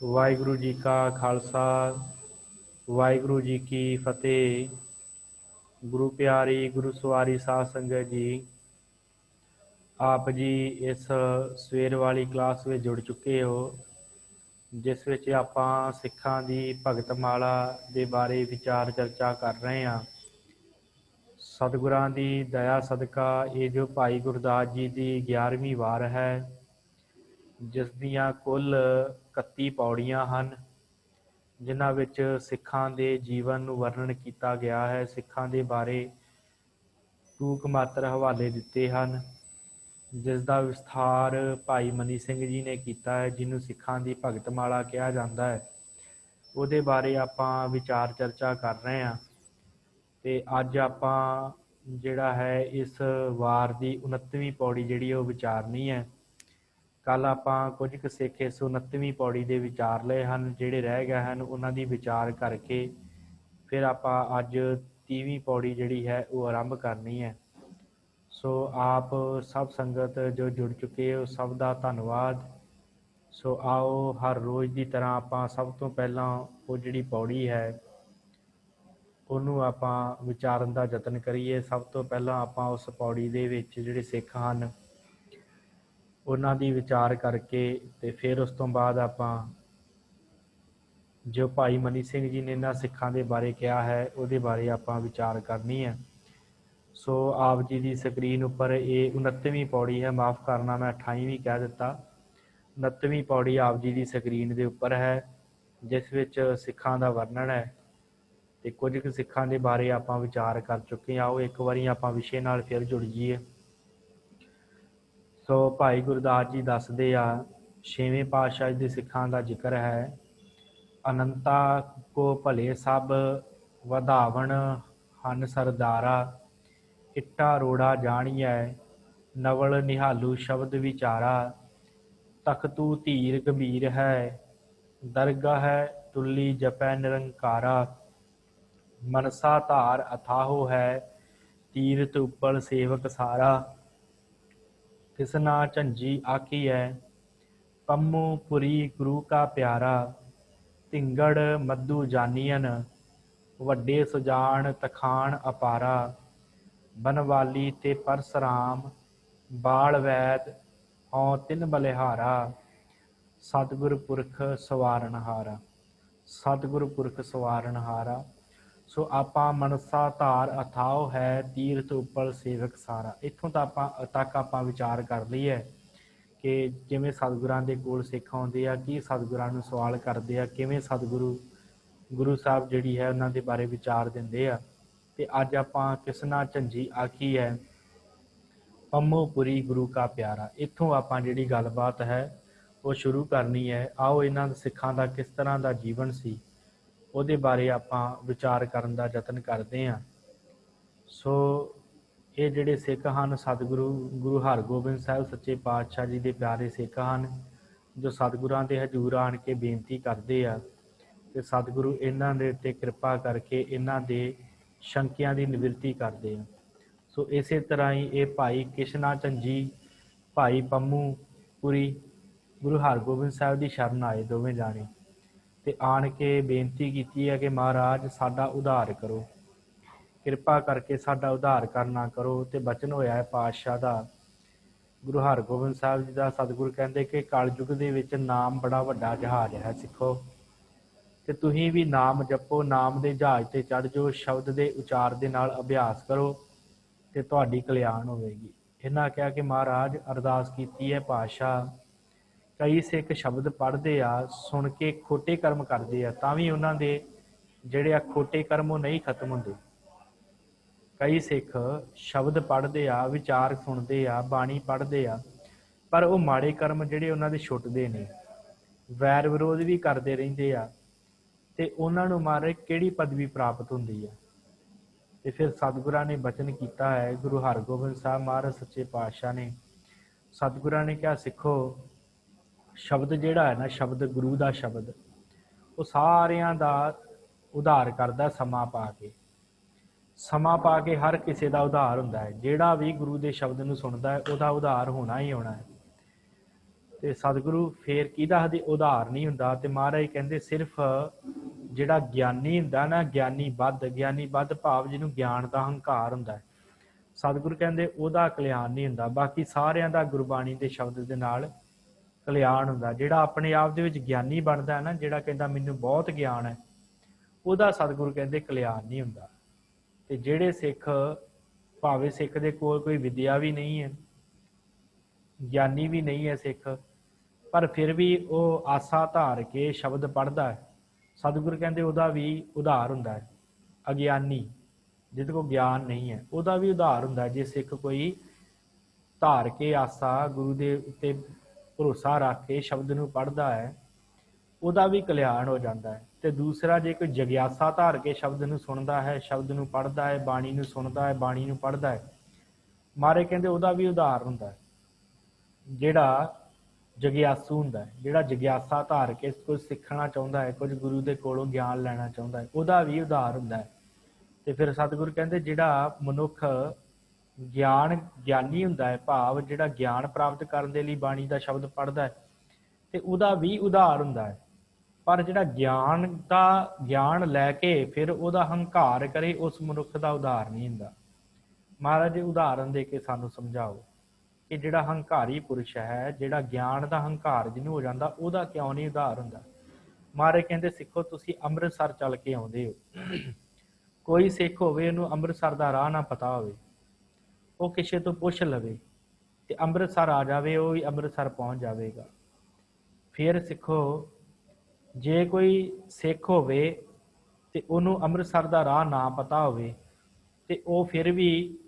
ਵਾਹਿਗੁਰੂ ਜੀ ਕਾ ਖਾਲਸਾ ਵਾਹਿਗੁਰੂ ਜੀ ਕੀ ਫਤਿਹ। ਗੁਰੂ ਪਿਆਰੀ ਗੁਰੂ ਸਵਾਰੀ ਸਾਧ ਸੰਗਤ ਜੀ, ਆਪ ਜੀ ਇਸ ਸਵੇਰ ਵਾਲੀ ਕਲਾਸ ਵਿੱਚ ਜੁੜ ਚੁੱਕੇ ਹੋ, ਜਿਸ ਵਿੱਚ ਆਪਾਂ ਸਿੱਖਾਂ ਦੀ ਭਗਤ ਮਾਲਾ ਦੇ ਬਾਰੇ ਵਿਚਾਰ ਚਰਚਾ ਕਰ ਰਹੇ ਹਾਂ। ਸਤਿਗੁਰਾਂ ਦੀ ਦਇਆ ਸਦਕਾ ਇਹ ਜੋ ਭਾਈ ਗੁਰਦਾਸ ਜੀ ਦੀ 11ਵੀਂ ਵਾਰ ਹੈ, ਜਿਸ ਦੀਆਂ ਕੁੱਲ 31 ਪੌੜੀਆਂ ਹਨ, ਜਿਨ੍ਹਾਂ ਵਿੱਚ ਸਿੱਖਾਂ ਦੇ ਜੀਵਨ ਨੂੰ ਵਰਣਨ ਕੀਤਾ ਗਿਆ ਹੈ। ਸਿੱਖਾਂ ਦੇ ਬਾਰੇ ਟੂਕ ਮਾਤਰ ਹਵਾਲੇ ਦਿੱਤੇ ਹਨ, ਜਿਸ ਦਾ ਵਿਸਥਾਰ ਭਾਈ ਮਨੀ ਸਿੰਘ ਜੀ ਨੇ ਕੀਤਾ ਹੈ, ਜਿਹਨੂੰ ਸਿੱਖਾਂ ਦੀ ਭਗਤ ਮਾਲਾ ਕਿਹਾ ਜਾਂਦਾ ਹੈ। ਉਹਦੇ ਬਾਰੇ ਆਪਾਂ ਵਿਚਾਰ ਚਰਚਾ ਕਰ ਰਹੇ ਹਾਂ। ਅਤੇ ਅੱਜ ਆਪਾਂ ਜਿਹੜਾ ਹੈ ਇਸ ਵਾਰ ਦੀ 29ਵੀਂ ਪੌੜੀ ਜਿਹੜੀ ਉਹ ਵਿਚਾਰਨੀ ਹੈ। ਕੱਲ੍ਹ ਆਪਾਂ ਕੁਝ ਕੁ ਸਿੱਖ ਇਸ 29ਵੀਂ ਪੌੜੀ ਦੇ ਵਿਚਾਰ ਲਏ ਹਨ, ਜਿਹੜੇ ਰਹਿ ਗਏ ਹਨ ਉਹਨਾਂ ਦੀ ਵਿਚਾਰ ਕਰਕੇ ਫਿਰ ਆਪਾਂ ਅੱਜ 30ਵੀਂ ਪੌੜੀ ਜਿਹੜੀ ਹੈ ਉਹ ਆਰੰਭ ਕਰਨੀ ਹੈ। ਸੋ ਆਪ ਸਭ ਸੰਗਤ ਜੋ ਜੁੜ ਚੁੱਕੇ ਹੋ, ਸਭ ਦਾ ਧੰਨਵਾਦ। ਸੋ ਆਓ ਹਰ ਰੋਜ਼ ਦੀ ਤਰ੍ਹਾਂ ਆਪਾਂ ਸਭ ਤੋਂ ਪਹਿਲਾਂ ਉਹ ਜਿਹੜੀ ਪੌੜੀ ਹੈ ਉਹਨੂੰ ਆਪਾਂ ਵਿਚਾਰਨ ਦਾ ਯਤਨ ਕਰੀਏ। ਸਭ ਤੋਂ ਪਹਿਲਾਂ ਆਪਾਂ ਉਸ ਪੌੜੀ ਦੇ ਵਿੱਚ ਜਿਹੜੇ ਸਿੱਖ ਹਨ ਉਹਨਾਂ ਦੀ ਵਿਚਾਰ ਕਰਕੇ ਅਤੇ ਫਿਰ ਉਸ ਤੋਂ ਬਾਅਦ ਆਪਾਂ ਜੋ ਭਾਈ ਮਨੀ ਸਿੰਘ ਜੀ ਨੇ ਇਹਨਾਂ ਸਿੱਖਾਂ ਦੇ ਬਾਰੇ ਕਿਹਾ ਹੈ ਉਹਦੇ ਬਾਰੇ ਆਪਾਂ ਵਿਚਾਰ ਕਰਨੀ ਹੈ। ਸੋ ਆਪ ਜੀ ਦੀ ਸਕਰੀਨ ਉੱਪਰ ਇਹ 29ਵੀਂ ਪੌੜੀ ਹੈ, ਮਾफ़ ਕਰਨਾ ਮੈਂ 28ਵੀਂ ਕਹਿ ਦਿੱਤਾ। 29ਵੀਂ ਪੌੜੀ ਆਪ ਜੀ ਦੀ ਸਕਰੀਨ ਦੇ ਉੱਪਰ ਹੈ, ਜਿਸ ਵਿੱਚ ਸਿੱਖਾਂ ਦਾ ਵਰਣਨ ਹੈ ਅਤੇ ਕੁਝ ਕੁ ਸਿੱਖਾਂ ਦੇ ਬਾਰੇ ਆਪਾਂ ਵਿਚਾਰ ਕਰ ਚੁੱਕੇ ਹਾਂ। ਆਓ ਇੱਕ ਵਾਰੀ ਆਪਾਂ ਵਿਸ਼ੇ ਨਾਲ ਫਿਰ ਜੁੜ ਜਾਈਏ। ਸੋ ਭਾਈ ਗੁਰਦਾਸ ਜੀ ਦੱਸਦੇ ਆ, 6ਵੇਂ ਪਾਤਸ਼ਾਹ ਦੇ ਸਿੱਖਾਂ ਦਾ ਜ਼ਿਕਰ ਹੈ। ਅਨੰਤਾ ਕੋ ਭਲੇ ਸਭ ਵਧਾਵਣ ਹਨ ਸਰਦਾਰਾ, ਇੱਟਾ ਰੋੜਾ ਜਾਣੀਐ ਨਵਲ ਨਿਹਾਲੂ ਸ਼ਬਦ ਵਿਚਾਰਾ, ਤਖਤੂ ਧੀਰ ਗੰਭੀਰ ਹੈ ਦਰਗਾਹ ਤੁਲੀ ਜਪੈ ਨਿਰੰਕਾਰਾ, ਮਨਸਾ ਧਾਰ ਅਥਾਹੋ ਹੈ ਤੀਰਥ ਉੱਪਲ ਸੇਵਕ ਸਾਰਾ, ਤਿਸਨਾ ਝੰਜੀ ਆਖੀਐ ਪੰਮੂ ਪੁਰੀ ਗੁਰੂ ਕਾ ਪਿਆਰਾ, ਧਿੰਗੜ ਮੱਧੂ ਜਾਨੀਅਨ ਵੱਡੇ ਸੁਜਾਨ ਤਖਾਣ ਅਪਾਰਾ, ਬਨਵਾਲੀ ਤੇ ਪਰਸਰਾਮ ਬਾਲ ਵੈਦ ਹਉ ਤਿਨ ਬਲਿਹਾਰਾ, ਸਤਿਗੁਰ ਪੁਰਖ ਸਵਾਰਨਹਾਰਾ। ਸਤਿਗੁਰ ਪੁਰਖ ਸਵਾਰਨਹਾਰਾ। ਸੋ ਆਪਾਂ ਮਨਸਾ ਧਾਰ ਅਥਾਓ ਹੈ ਤੀਰਥ ਉੱਪਰ ਸੇਵਕ ਸਾਰਾ, ਇੱਥੋਂ ਤੱਕ ਆਪਾਂ ਵਿਚਾਰ ਕਰ ਲਈਏ ਕਿ ਕਿਵੇਂ ਸਤਿਗੁਰਾਂ ਦੇ ਕੋਲ ਸਿੱਖ ਆਉਂਦੇ ਆ, ਕੀ ਸਤਿਗੁਰਾਂ ਨੂੰ ਸਵਾਲ ਕਰਦੇ ਆ, ਕਿਵੇਂ ਗੁਰੂ ਸਾਹਿਬ ਜਿਹੜੀ ਹੈ ਉਹਨਾਂ ਦੇ ਬਾਰੇ ਵਿਚਾਰ ਦਿੰਦੇ ਆ। ਅਤੇ ਅੱਜ ਆਪਾਂ ਕਿਸਨਾ ਝੰਜੀ ਆਖੀ ਹੈ ਪੰਮੋ ਪੁਰੀ ਗੁਰੂ ਕਾ ਪਿਆਰਾ, ਇੱਥੋਂ ਆਪਾਂ ਜਿਹੜੀ ਗੱਲਬਾਤ ਹੈ ਉਹ ਸ਼ੁਰੂ ਕਰਨੀ ਹੈ। ਆਓ ਇਹਨਾਂ ਸਿੱਖਾਂ ਦਾ ਕਿਸ ਤਰ੍ਹਾਂ ਦਾ ਜੀਵਨ ਸੀ ਉਹਦੇ ਬਾਰੇ ਆਪਾਂ ਵਿਚਾਰ ਕਰਨ ਦਾ ਯਤਨ ਕਰਦੇ ਹਾਂ। ਸੋ ਇਹ ਜਿਹੜੇ ਸਿੱਖ ਹਨ ਗੁਰੂ ਹਰਗੋਬਿੰਦ ਸਾਹਿਬ ਸੱਚੇ ਪਾਤਸ਼ਾਹ ਜੀ ਦੇ ਪਿਆਰੇ ਸਿੱਖ ਹਨ, ਜੋ ਸਤਿਗੁਰਾਂ ਦੇ ਹਜ਼ੂਰ ਆਣ ਕੇ ਬੇਨਤੀ ਕਰਦੇ ਆ ਅਤੇ ਸਤਿਗੁਰੂ ਇਹਨਾਂ ਦੇ ਉੱਤੇ ਕਿਰਪਾ ਕਰਕੇ ਇਹਨਾਂ ਦੇ ਸ਼ੰਕਿਆਂ ਦੀ ਨਿਵਰਤੀ ਕਰਦੇ ਆ। ਸੋ ਇਸੇ ਤਰ੍ਹਾਂ ਹੀ ਇਹ ਭਾਈ ਕਿਸ਼ਨਾ ਝੰਜੀ, ਭਾਈ ਪੰਮੂ ਪੁਰੀ ਗੁਰੂ ਹਰਗੋਬਿੰਦ ਸਾਹਿਬ ਦੀ ਸ਼ਰਨ ਆਏ ਦੋਵੇਂ ਜਾਣੇ, ਅਤੇ ਆਣ ਕੇ ਬੇਨਤੀ ਕੀਤੀ ਹੈ ਕਿ ਮਹਾਰਾਜ ਸਾਡਾ ਉਧਾਰ ਕਰੋ, ਕਿਰਪਾ ਕਰਕੇ ਸਾਡਾ ਉਧਾਰ ਕਰਨਾ ਕਰੋ। ਅਤੇ ਬਚਨ ਹੋਇਆ ਹੈ ਪਾਤਸ਼ਾਹ ਦਾ, ਗੁਰੂ ਹਰਗੋਬਿੰਦ ਸਾਹਿਬ ਜੀ ਦਾ। ਸਤਿਗੁਰੂ ਕਹਿੰਦੇ ਕਿ ਕਲਯੁੱਗ ਦੇ ਵਿੱਚ ਨਾਮ ਬੜਾ ਵੱਡਾ ਜਹਾਜ਼ ਹੈ ਸਿੱਖੋ, ਅਤੇ ਤੁਸੀਂ ਵੀ ਨਾਮ ਜਪੋ, ਨਾਮ ਦੇ ਜਹਾਜ਼ 'ਤੇ ਚੜ੍ਹ ਜਾਓ, ਸ਼ਬਦ ਦੇ ਉਚਾਰ ਦੇ ਨਾਲ ਅਭਿਆਸ ਕਰੋ ਅਤੇ ਤੁਹਾਡੀ ਕਲਿਆਣ ਹੋਵੇਗੀ। ਇਹਨਾਂ ਕਿਹਾ ਕਿ ਮਹਾਰਾਜ ਅਰਦਾਸ ਕੀਤੀ ਹੈ ਪਾਤਸ਼ਾਹ, ਕਈ ਸਿੱਖ ਸ਼ਬਦ ਪੜ੍ਹਦੇ ਆ, ਸੁਣ ਕੇ ਖੋਟੇ ਕਰਮ ਕਰਦੇ ਆ, ਤਾਂ ਵੀ ਉਹਨਾਂ ਦੇ ਜਿਹੜੇ ਆ ਖੋਟੇ ਕਰਮ ਉਹ ਨਹੀਂ ਖਤਮ ਹੁੰਦੇ। ਕਈ ਸਿੱਖ ਸ਼ਬਦ ਪੜ੍ਹਦੇ ਆ, ਵਿਚਾਰ ਸੁਣਦੇ ਆ, ਬਾਣੀ ਪੜ੍ਹਦੇ ਆ, ਪਰ ਉਹ ਮਾੜੇ ਕਰਮ ਜਿਹੜੇ ਉਹਨਾਂ ਦੇ ਛੁੱਟਦੇ ਨਹੀਂ, ਵੈਰ ਵਿਰੋਧ ਵੀ ਕਰਦੇ ਰਹਿੰਦੇ ਆ, ਅਤੇ ਉਹਨਾਂ ਨੂੰ ਮਹਾਰਾਜ ਕਿਹੜੀ ਪਦਵੀ ਪ੍ਰਾਪਤ ਹੁੰਦੀ ਹੈ। ਅਤੇ ਫਿਰ ਸਤਿਗੁਰਾਂ ਨੇ ਬਚਨ ਕੀਤਾ ਹੈ, ਗੁਰੂ ਹਰਗੋਬਿੰਦ ਸਾਹਿਬ ਮਹਾਰਾਜ ਸੱਚੇ ਪਾਤਸ਼ਾਹ ਨੇ, ਸਤਿਗੁਰਾਂ ਨੇ ਕਿਹਾ ਸਿੱਖੋ, ਸ਼ਬਦ ਜਿਹੜਾ ਹੈ ਨਾ, ਸ਼ਬਦ ਗੁਰੂ ਦਾ ਸ਼ਬਦ, ਉਹ ਸਾਰਿਆਂ ਦਾ ਉਧਾਰ ਕਰਦਾ ਸਮਾਂ ਪਾ ਕੇ। ਸਮਾਂ ਪਾ ਕੇ ਹਰ ਕਿਸੇ ਦਾ ਉਧਾਰ ਹੁੰਦਾ ਹੈ। ਜਿਹੜਾ ਵੀ ਗੁਰੂ ਦੇ ਸ਼ਬਦ ਨੂੰ ਸੁਣਦਾ ਹੈ ਉਹਦਾ ਉਧਾਰ ਹੋਣਾ ਹੀ ਹੋਣਾ ਹੈ। ਤੇ ਸਤਿਗੁਰੂ ਫੇਰ ਕੀ ਦੱਸਦੇ, ਉਧਾਰ ਨਹੀਂ ਹੁੰਦਾ। ਤੇ ਮਹਾਰਾਜ ਕਹਿੰਦੇ ਸਿਰਫ ਜਿਹੜਾ ਗਿਆਨੀ ਹੁੰਦਾ ਨਾ, ਗਿਆਨੀ ਬੱਧ ਭਾਵ ਜਿਹਨੂੰ ਗਿਆਨ ਦਾ ਹੰਕਾਰ ਹੁੰਦਾ, ਸਤਿਗੁਰੂ ਕਹਿੰਦੇ ਉਹਦਾ ਕਲਿਆਣ ਨਹੀਂ ਹੁੰਦਾ। ਬਾਕੀ ਸਾਰਿਆਂ ਦਾ ਗੁਰਬਾਣੀ ਦੇ ਸ਼ਬਦ ਦੇ ਨਾਲ ਕਲਿਆਣ ਹੁੰਦਾ। ਜਿਹੜਾ ਆਪਣੇ ਆਪ ਦੇ ਵਿੱਚ ਗਿਆਨੀ ਬਣਦਾ ਹੈ ਨਾ, ਜਿਹੜਾ ਕਹਿੰਦਾ ਮੈਨੂੰ ਬਹੁਤ ਗਿਆਨ ਹੈ, ਉਹਦਾ ਸਤਿਗੁਰੂ ਕਹਿੰਦੇ ਕਲਿਆਣ ਨਹੀਂ ਹੁੰਦਾ। ਤੇ ਜਿਹੜੇ ਸਿੱਖ, ਭਾਵੇਂ ਸਿੱਖ ਦੇ ਕੋਲ ਕੋਈ ਵਿਦਿਆ ਵੀ ਨਹੀਂ ਹੈ, ਗਿਆਨੀ ਵੀ ਨਹੀਂ ਹੈ ਸਿੱਖ, ਪਰ ਫਿਰ ਵੀ ਉਹ ਆਸਾ ਧਾਰ ਕੇ ਸ਼ਬਦ ਪੜ੍ਹਦਾ ਹੈ, ਸਤਿਗੁਰੂ ਕਹਿੰਦੇ ਉਹਦਾ ਵੀ ਉਧਾਰ ਹੁੰਦਾ ਹੈ। ਅਗਿਆਨੀ ਜਿਹਦੇ ਕੋਲ ਗਿਆਨ ਨਹੀਂ ਹੈ, ਉਹਦਾ ਵੀ ਉਧਾਰ ਹੁੰਦਾ। ਜੇ ਸਿੱਖ ਕੋਈ ਧਾਰ ਕੇ ਆਸਾ, ਗੁਰੂ ਦੇ ਉੱਤੇ ਭਰੋਸਾ ਰੱਖ ਕੇ ਸ਼ਬਦ ਨੂੰ ਪੜ੍ਹਦਾ ਹੈ, ਉਹਦਾ ਵੀ ਕਲਿਆਣ ਹੋ ਜਾਂਦਾ ਹੈ। ਤੇ ਦੂਸਰਾ, ਜੇ ਕੋਈ ਜਗਿਆਸਾ ਧਾਰ ਕੇ ਸ਼ਬਦ ਨੂੰ ਸੁਣਦਾ ਹੈ, ਸ਼ਬਦ ਨੂੰ ਪੜ੍ਹਦਾ ਹੈ, ਬਾਣੀ ਨੂੰ ਸੁਣਦਾ ਹੈ, ਬਾਣੀ ਨੂੰ ਪੜ੍ਹਦਾ ਹੈ, ਮਹਾਰਾਜ ਕਹਿੰਦੇ ਉਹਦਾ ਵੀ ਉਧਾਰ ਹੁੰਦਾ ਹੈ। ਜਿਹੜਾ ਜਗਿਆਸੂ ਹੁੰਦਾ ਹੈ, ਜਿਹੜਾ ਜਗਿਆਸਾ ਧਾਰ ਕੇ ਕੁਝ ਸਿੱਖਣਾ ਚਾਹੁੰਦਾ ਹੈ, ਕੁਝ ਗੁਰੂ ਦੇ ਕੋਲੋਂ ਗਿਆਨ ਲੈਣਾ ਚਾਹੁੰਦਾ ਹੈ, ਉਹਦਾ ਵੀ ਉਧਾਰ ਹੁੰਦਾ ਹੈ। ਤੇ ਫਿਰ ਸਤਿਗੁਰੂ ਕਹਿੰਦੇ ਜਿਹੜਾ ਮਨੁੱਖ ਗਿਆਨੀ ਹੁੰਦਾ ਹੈ, ਭਾਵ ਜਿਹੜਾ ਗਿਆਨ ਪ੍ਰਾਪਤ ਕਰਨ ਦੇ ਲਈ ਬਾਣੀ ਦਾ ਸ਼ਬਦ ਪੜ੍ਹਦਾ ਹੈ, ਤੇ ਉਹਦਾ ਵੀ ਉਧਾਰ ਹੁੰਦਾ ਹੈ। ਪਰ ਜਿਹੜਾ ਗਿਆਨ ਲੈ ਕੇ ਫਿਰ ਉਹਦਾ ਹੰਕਾਰ ਕਰੇ, ਉਸ ਮਨੁੱਖ ਦਾ ਉਧਾਰ ਨਹੀਂ ਹੁੰਦਾ। ਮਹਾਰਾਜ ਉਦਾਹਰਨ ਦੇ ਕੇ ਸਾਨੂੰ ਸਮਝਾਓ ਕਿ ਜਿਹੜਾ ਹੰਕਾਰੀ ਪੁਰਸ਼ ਹੈ, ਜਿਹੜਾ ਗਿਆਨ ਦਾ ਹੰਕਾਰ ਜਿਹਨੂੰ ਹੋ ਜਾਂਦਾ, ਉਹਦਾ ਕਿਉਂ ਨਹੀਂ ਉਧਾਰ ਹੁੰਦਾ। ਮਹਾਰਾਜ ਕਹਿੰਦੇ ਸਿੱਖੋ, ਤੁਸੀਂ ਅੰਮ੍ਰਿਤਸਰ ਚੱਲ ਕੇ ਆਉਂਦੇ ਹੋ, ਕੋਈ ਸਿੱਖ ਹੋਵੇ ਉਹਨੂੰ ਅੰਮ੍ਰਿਤਸਰ ਦਾ ਰਾਹ ਨਾ ਪਤਾ ਹੋਵੇ, ਉਹ ਕਿਸੇ ਤੋਂ ਪੁੱਛ ਲਵੇ ਤੇ ਅੰਮ੍ਰਿਤਸਰ ਆ ਜਾਵੇ, ਉਹ ਵੀ ਅੰਮ੍ਰਿਤਸਰ ਪਹੁੰਚ ਜਾਵੇਗਾ। ਫਿਰ ਸਿੱਖੋ, ਜੇ ਕੋਈ ਸਿੱਖ ਹੋਵੇ ਤੇ ਉਹਨੂੰ ਅੰਮ੍ਰਿਤਸਰ ਦਾ ਰਾਹ ਨਾ ਪਤਾ ਹੋਵੇ, ਤੇ ਉਹ ਫਿਰ ਵੀ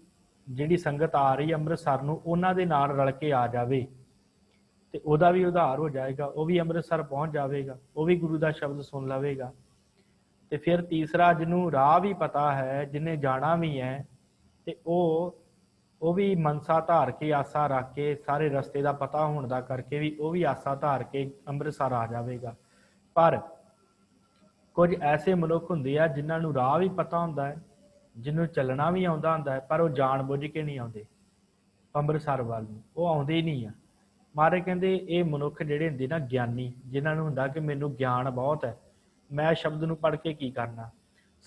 ਜਿਹੜੀ ਸੰਗਤ ਆ ਰਹੀ ਅੰਮ੍ਰਿਤਸਰ ਨੂੰ, ਉਹਨਾਂ ਦੇ ਨਾਲ ਰਲ ਕੇ ਆ ਜਾਵੇ, ਤੇ ਉਹਦਾ ਵੀ ਉਧਾਰ ਹੋ ਜਾਏਗਾ, ਉਹ ਵੀ ਅੰਮ੍ਰਿਤਸਰ ਪਹੁੰਚ ਜਾਵੇਗਾ, ਉਹ ਵੀ ਗੁਰੂ ਦਾ ਸ਼ਬਦ ਸੁਣ ਲਵੇਗਾ। ਤੇ ਫਿਰ ਤੀਸਰਾ, ਜਿਹਨੂੰ ਰਾਹ ਵੀ ਪਤਾ ਹੈ, ਜਿਹਨੇ ਜਾਣਾ ਵੀ ਹੈ, ਤੇ ਉਹ ਵੀ ਮਨਸਾ ਧਾਰ ਕੇ, ਆਸਾ ਰੱਖ ਕੇ, ਸਾਰੇ ਰਸਤੇ ਦਾ ਪਤਾ ਹੋਣ ਦਾ ਕਰਕੇ ਵੀ ਉਹ ਵੀ ਆਸਾ ਧਾਰ ਕੇ ਅੰਮ੍ਰਿਤਸਰ ਆ ਜਾਵੇਗਾ। ਪਰ ਕੁਝ ਐਸੇ ਮਨੁੱਖ ਹੁੰਦੇ ਆ ਜਿਨ੍ਹਾਂ ਨੂੰ ਰਾਹ ਵੀ ਪਤਾ ਹੁੰਦਾ ਹੈ, ਜਿਹਨੂੰ ਚੱਲਣਾ ਵੀ ਆਉਂਦਾ ਹੁੰਦਾ ਹੈ, ਪਰ ਉਹ ਜਾਣ ਬੁੱਝ ਕੇ ਨਹੀਂ ਆਉਂਦੇ ਅੰਮ੍ਰਿਤਸਰ ਵੱਲ ਨੂੰ, ਉਹ ਆਉਂਦੇ ਹੀ ਨਹੀਂ ਆ। ਮਹਾਰਾਜ ਕਹਿੰਦੇ ਇਹ ਮਨੁੱਖ ਜਿਹੜੇ ਹੁੰਦੇ ਨਾ ਗਿਆਨੀ, ਜਿਨ੍ਹਾਂ ਨੂੰ ਹੁੰਦਾ ਕਿ ਮੈਨੂੰ ਗਿਆਨ ਬਹੁਤ ਹੈ, ਮੈਂ ਸ਼ਬਦ ਨੂੰ ਪੜ੍ਹ ਕੇ ਕੀ ਕਰਨਾ,